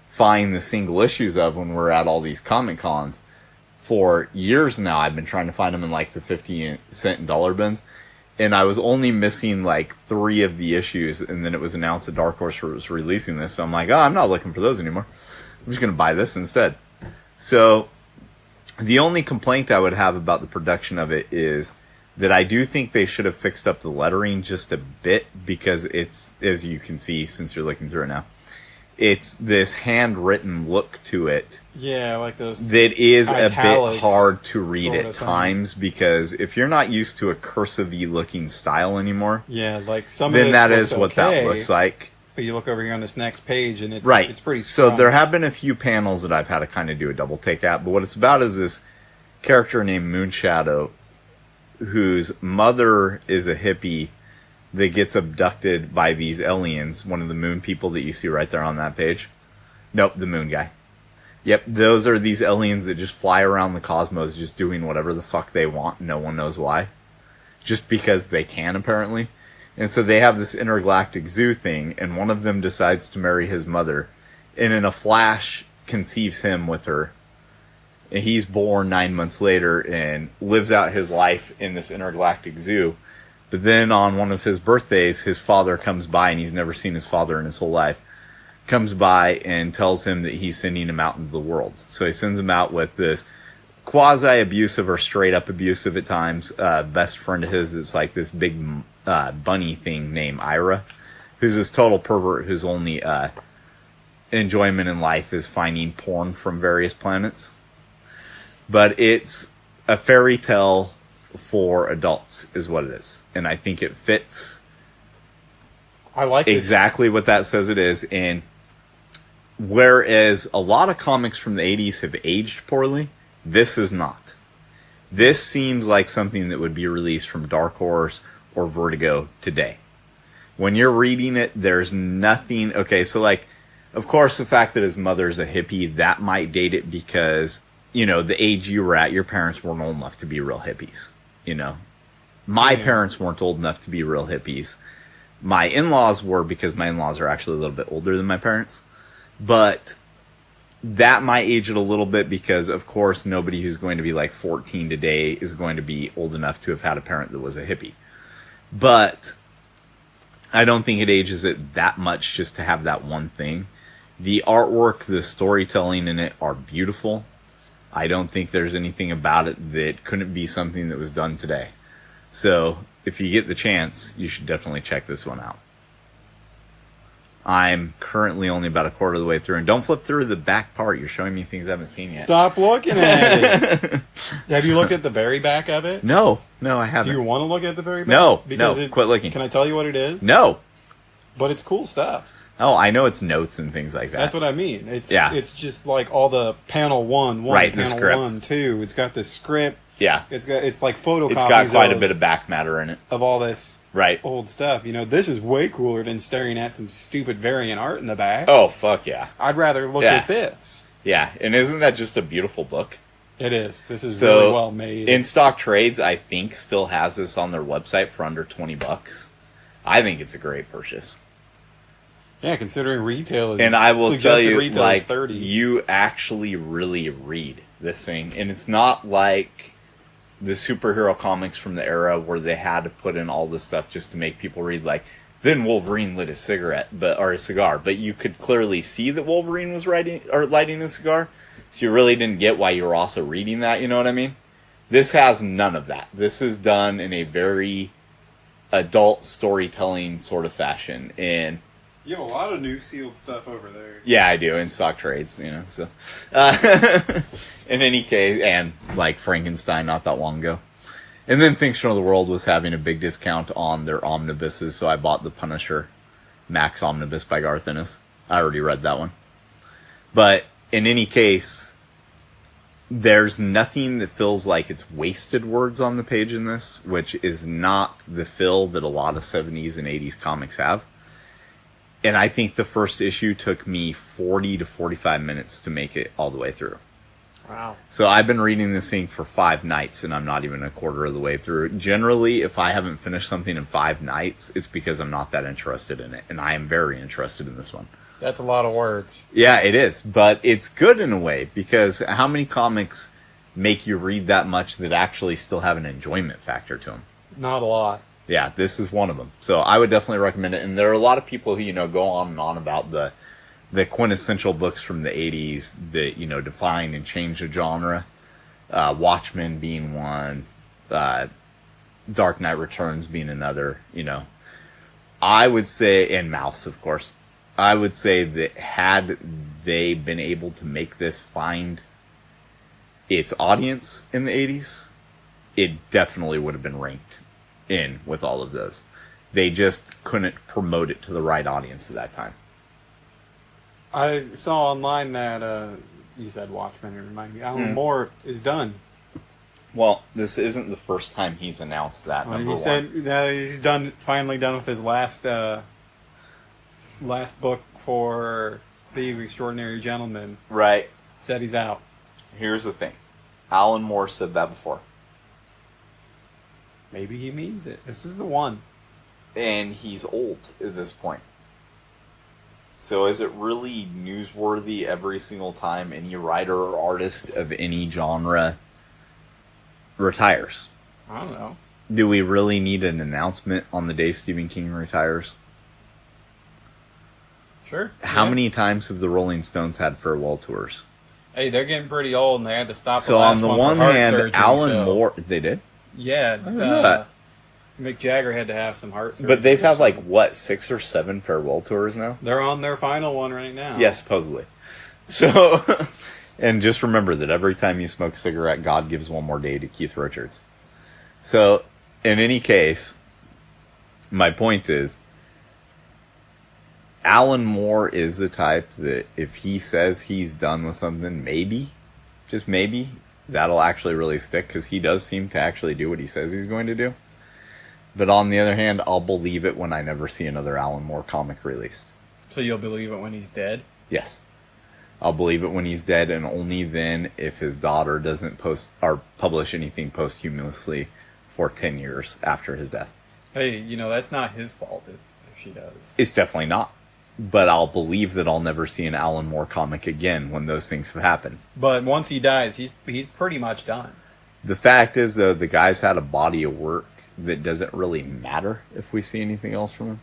find the single issues of when we're at all these Comic Cons for years now. I've been trying to find them in like the 50-cent and dollar bins, and I was only missing like 3 of the issues, and then it was announced that Dark Horse was releasing this, so I'm like, I'm not looking for those anymore. I'm just going to buy this instead. So the only complaint I would have about the production of it is that I do think they should have fixed up the lettering just a bit, because it's, as you can see since you're looking through it now, it's this handwritten look to it. Yeah, like this. That is a bit hard to read at times, because if you're not used to a cursive-y looking style anymore, yeah, like some then of that is what that looks like. But you look over here on this next page, and it's right. It's pretty strong. So there have been a few panels that I've had to kind of do a double take at, but what it's about is this character named Moonshadow, whose mother is a hippie that gets abducted by these aliens, one of the moon people that you see right there on that page. Nope, the moon guy. Yep, those are these aliens that just fly around the cosmos just doing whatever the fuck they want. No one knows why. Just because they can, apparently. And so they have this intergalactic zoo thing, and one of them decides to marry his mother, and in a flash conceives him with her. And he's born 9 months later and lives out his life in this intergalactic zoo. But then on one of his birthdays, his father comes by, and he's never seen his father in his whole life, comes by and tells him that he's sending him out into the world. So he sends him out with this quasi-abusive or straight-up abusive at times best friend of his that's like this big bunny thing named Ira, who's this total pervert whose only enjoyment in life is finding porn from various planets. But it's a fairy tale for adults is what it is. And I think it fits I like exactly what that says it is. And whereas a lot of comics from the 80s have aged poorly, this is not. This seems like something that would be released from Dark Horse or Vertigo today. When you're reading it, there's nothing... Okay, so like, of course, the fact that his mother's a hippie, that might date it because, you know, the age you were at, your parents weren't old enough to be real hippies, you know? My parents weren't old enough to be real hippies. My in-laws were, because my in-laws are actually a little bit older than my parents. But that might age it a little bit because, of course, nobody who's going to be like 14 today is going to be old enough to have had a parent that was a hippie. But I don't think it ages it that much just to have that one thing. The artwork, the storytelling in it are beautiful. I don't think there's anything about it that couldn't be something that was done today. So if you get the chance, you should definitely check this one out. I'm currently only about a quarter of the way through. And don't flip through the back part. You're showing me things I haven't seen yet. Stop looking at it. Have you looked at the very back of it? No, I haven't. Do you want to look at the very back? No, quit looking. Can I tell you what it is? No. But it's cool stuff. Oh, I know it's notes and things like that. That's what I mean. It's just like all the panel one, right, panel the script. 1, 2. It's got the script. Yeah. It's like photocopies. It's got quite a bit of back matter in it. Of all this right old stuff. You know, this is way cooler than staring at some stupid variant art in the back. Oh, fuck yeah. I'd rather look at this. Yeah, and isn't that just a beautiful book? It is. This is really well made. In Stock Trades, I think, still has this on their website for under $20. I think it's a great purchase. Yeah, considering retail is... And I will tell you, like, 30. you actually really read this thing. And it's not like the superhero comics from the era where they had to put in all this stuff just to make people read, like, then Wolverine lit a cigar. But you could clearly see that Wolverine was lighting a cigar. So you really didn't get why you were also reading that, you know what I mean? This has none of that. This is done in a very adult storytelling sort of fashion. And you have a lot of new sealed stuff over there. yeah, I do, in stock trades, you know, so. In any case, and like Frankenstein not that long ago. And then Fiction of the World was having a big discount on their omnibuses, so I bought the Punisher Max Omnibus by Garth Ennis. I already read that one. But in any case, there's nothing that feels like it's wasted words on the page in this, which is not the feel that a lot of 70s and 80s comics have. And I think the first issue took me 40 to 45 minutes to make it all the way through. Wow. So I've been reading this thing for 5 nights, and I'm not even a quarter of the way through. Generally, if I haven't finished something in 5 nights, it's because I'm not that interested in it. And I am very interested in this one. That's a lot of words. Yeah, it is. But it's good in a way, because how many comics make you read that much that actually still have an enjoyment factor to them? Not a lot. Yeah, this is one of them. So I would definitely recommend it. And there are a lot of people who, go on and on about the quintessential books from the 80s that, define and change the genre. Watchmen being one. Dark Knight Returns being another, I would say, and Mouse, of course. I would say that had they been able to make this find its audience in the 80s, it definitely would have been ranked in with all of those. They just couldn't promote it to the right audience at that time. I saw online that you said Watchmen, it reminded me. Alan Moore is done. Well, this isn't the first time he's announced that. He said he's finally done with his last book for The Extraordinary Gentleman. Right. Said he's out. Here's the thing. Alan Moore said that before. Maybe he means it. This is the one. And he's old at this point. So is it really newsworthy every single time any writer or artist of any genre retires? I don't know. Do we really need an announcement on the day Stephen King retires? Sure. How many times have the Rolling Stones had farewell tours? Hey, they're getting pretty old and they had to stop so the last on the one one for hand, surgery, Alan Moore... They did? Yeah. Mick Jagger had to have some heart surgery. But they've had 6 or 7 farewell tours now? They're on their final one right now. Yeah, supposedly. So, and just remember that every time you smoke a cigarette, God gives one more day to Keith Richards. So, in any case, my point is, Alan Moore is the type that if he says he's done with something, maybe, just maybe, that'll actually really stick, because he does seem to actually do what he says he's going to do. But on the other hand, I'll believe it when I never see another Alan Moore comic released. So you'll believe it when he's dead? Yes. I'll believe it when he's dead, and only then if his daughter doesn't post or publish anything posthumously for 10 years after his death. Hey, that's not his fault if she does. It's definitely not. But I'll believe that I'll never see an Alan Moore comic again when those things have happened. But once he dies, he's pretty much done. The fact is, though, the guy's had a body of work that doesn't really matter if we see anything else from him.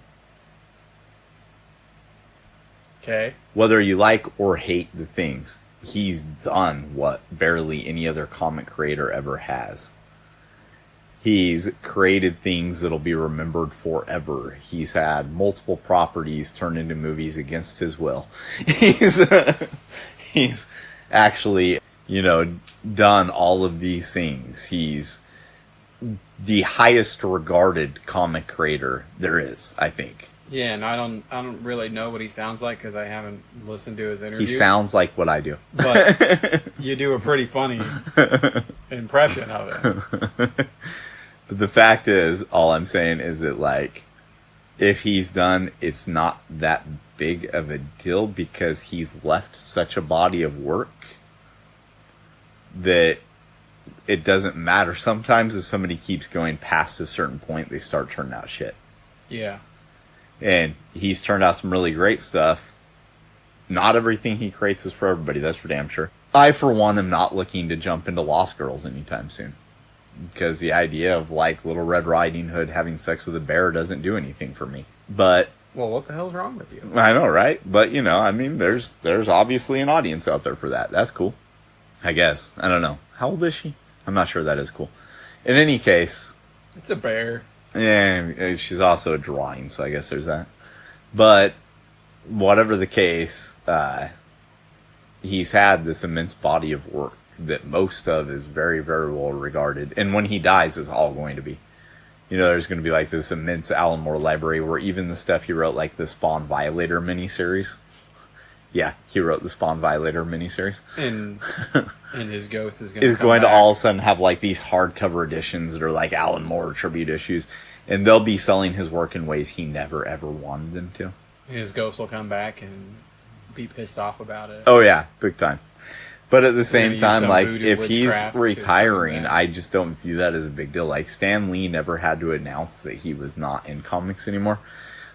Okay. Whether you like or hate the things, he's done what barely any other comic creator ever has. He's created things that'll be remembered forever. He's had multiple properties turned into movies against his will. He's actually, done all of these things. He's the highest regarded comic creator there is, I think. Yeah, and I don't really know what he sounds like because I haven't listened to his interview. He sounds like what I do. But you do a pretty funny impression of it. But the fact is, all I'm saying is that, if he's done, it's not that big of a deal because he's left such a body of work that it doesn't matter. Sometimes if somebody keeps going past a certain point, they start turning out shit. Yeah. And he's turned out some really great stuff. Not everything he creates is for everybody, that's for damn sure. I, for one, am not looking to jump into Lost Girls anytime soon. Because the idea of, like, Little Red Riding Hood having sex with a bear doesn't do anything for me. But... well, what the hell's wrong with you? I know, right? But, you know, I mean, there's obviously an audience out there for that. That's cool. I guess. I don't know. How old is she? I'm not sure that is cool. In any case... it's a bear. Yeah, she's also a drawing, so I guess there's that. But, whatever the case, he's had this immense body of work that most of is very, very well regarded. And when he dies, is all going to be. You know, there's going to be like this immense Alan Moore library where even the stuff he wrote, like the Spawn Violator miniseries. Yeah, he wrote the Spawn Violator miniseries. And his ghost is going to all of a sudden have like these hardcover editions that are like Alan Moore tribute issues. And they'll be selling his work in ways he never ever wanted them to. His ghost will come back and be pissed off about it. Oh yeah, big time. But at the same time, like, if he's retiring, I just don't view that as a big deal. Like, Stan Lee never had to announce that he was not in comics anymore.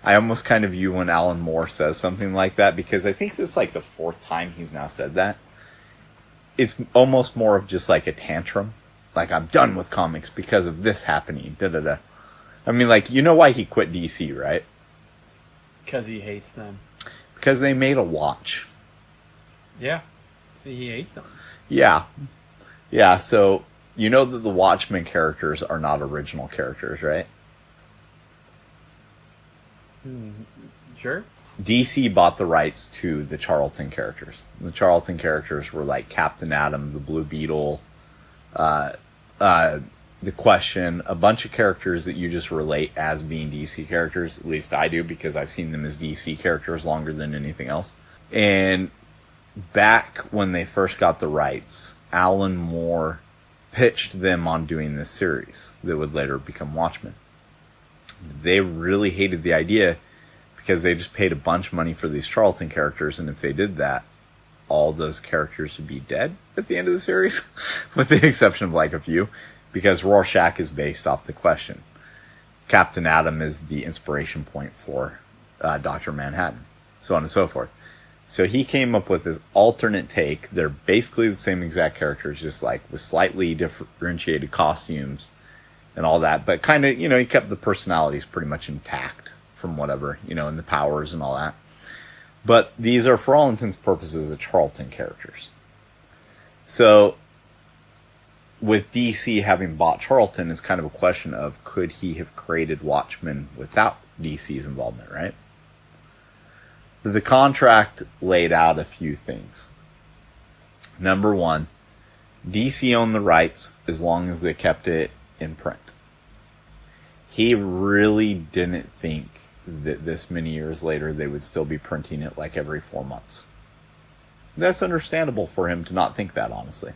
I almost kind of view when Alan Moore says something like that, because I think this is like the 4th time he's now said that. It's almost more of just like a tantrum. Like, I'm done with comics because of this happening. Da-da-da. I mean, like, you know why he quit DC, right? Because he hates them. Because they made a watch. Yeah. See, he hates them. Yeah. Yeah, so you know that the Watchmen characters are not original characters, right? Sure. DC bought the rights to the Charlton characters. The Charlton characters were like Captain Atom, the Blue Beetle, the Question, a bunch of characters that you just relate as being DC characters. At least I do, because I've seen them as DC characters longer than anything else. And back when they first got the rights, Alan Moore pitched them on doing this series that would later become Watchmen. They really hated the idea because they just paid a bunch of money for these Charlton characters, and if they did that, all those characters would be dead at the end of the series, with the exception of like a few, because Rorschach is based off the Question. Captain Atom is the inspiration point for Dr. Manhattan, so on and so forth. So he came up with this alternate take. They're basically the same exact characters, just like with slightly differentiated costumes and all that. But kind of, you know, he kept the personalities pretty much intact from whatever, you know, and the powers and all that. But these are, for all intents and purposes, the Charlton characters. So with DC having bought Charlton, it's kind of a question of, could he have created Watchmen without DC's involvement, right? The contract laid out a few things. Number one, DC owned the rights as long as they kept it in print. He really didn't think that this many years later they would still be printing it like every 4 months. That's understandable for him to not think that, honestly.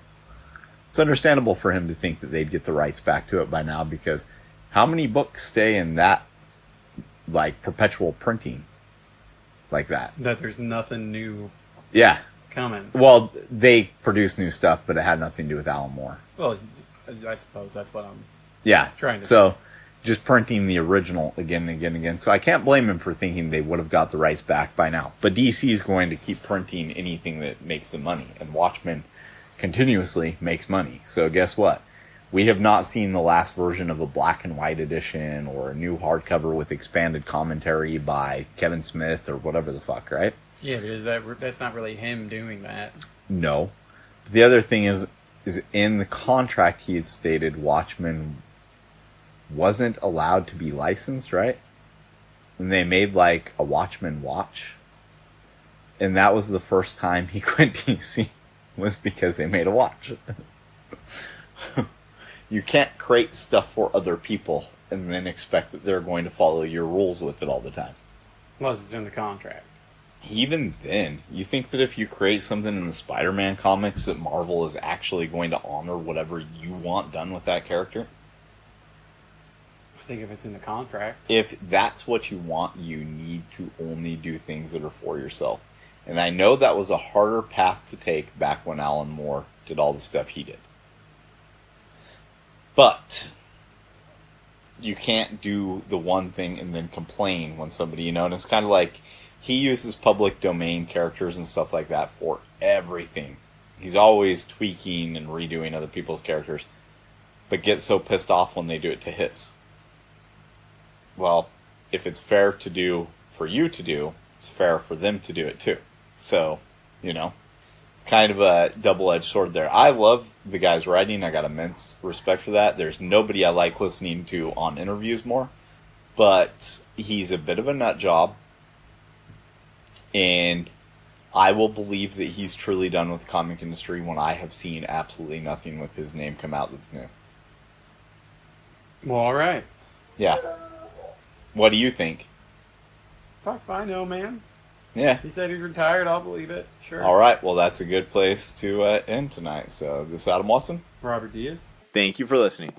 It's understandable for him to think that they'd get the rights back to it by now, because how many books stay in that, like, perpetual printing like that? That there's nothing new coming. Well, they produce new stuff, but it had nothing to do with Alan Moore. Well, I suppose that's what I'm trying to say. Just printing the original again and again and again. So I can't blame him for thinking they would have got the rights back by now. But DC is going to keep printing anything that makes them money. And Watchmen continuously makes money. So guess what? We have not seen the last version of a black and white edition or a new hardcover with expanded commentary by Kevin Smith or whatever the fuck, right? Yeah, because that's not really him doing that. No. But the other thing is in the contract he had stated Watchmen wasn't allowed to be licensed, right? And they made like a Watchmen watch. And that was the first time he quit DC, was because they made a watch. You can't create stuff for other people and then expect that they're going to follow your rules with it all the time. Well, it's in the contract. Even then, you think that if you create something in the Spider-Man comics that Marvel is actually going to honor whatever you want done with that character? I think if it's in the contract. If that's what you want, you need to only do things that are for yourself. And I know that was a harder path to take back when Alan Moore did all the stuff he did. But you can't do the one thing and then complain when somebody, and it's kind of like he uses public domain characters and stuff like that for everything. He's always tweaking and redoing other people's characters, but gets so pissed off when they do it to his. Well, if it's fair to do for you to do, it's fair for them to do it too. So, it's kind of a double-edged sword there. I love the guy's writing. I got immense respect for that. There's nobody I like listening to on interviews more, but he's a bit of a nut job, and I will believe that he's truly done with the comic industry when I have seen absolutely nothing with his name come out that's new. Well, all right. Yeah. What do you think? Fuck if I know, man. Yeah. He said he's retired. I'll believe it. Sure. All right. Well, that's a good place to end tonight. So, this is Adam Watson. Robert Diaz. Thank you for listening.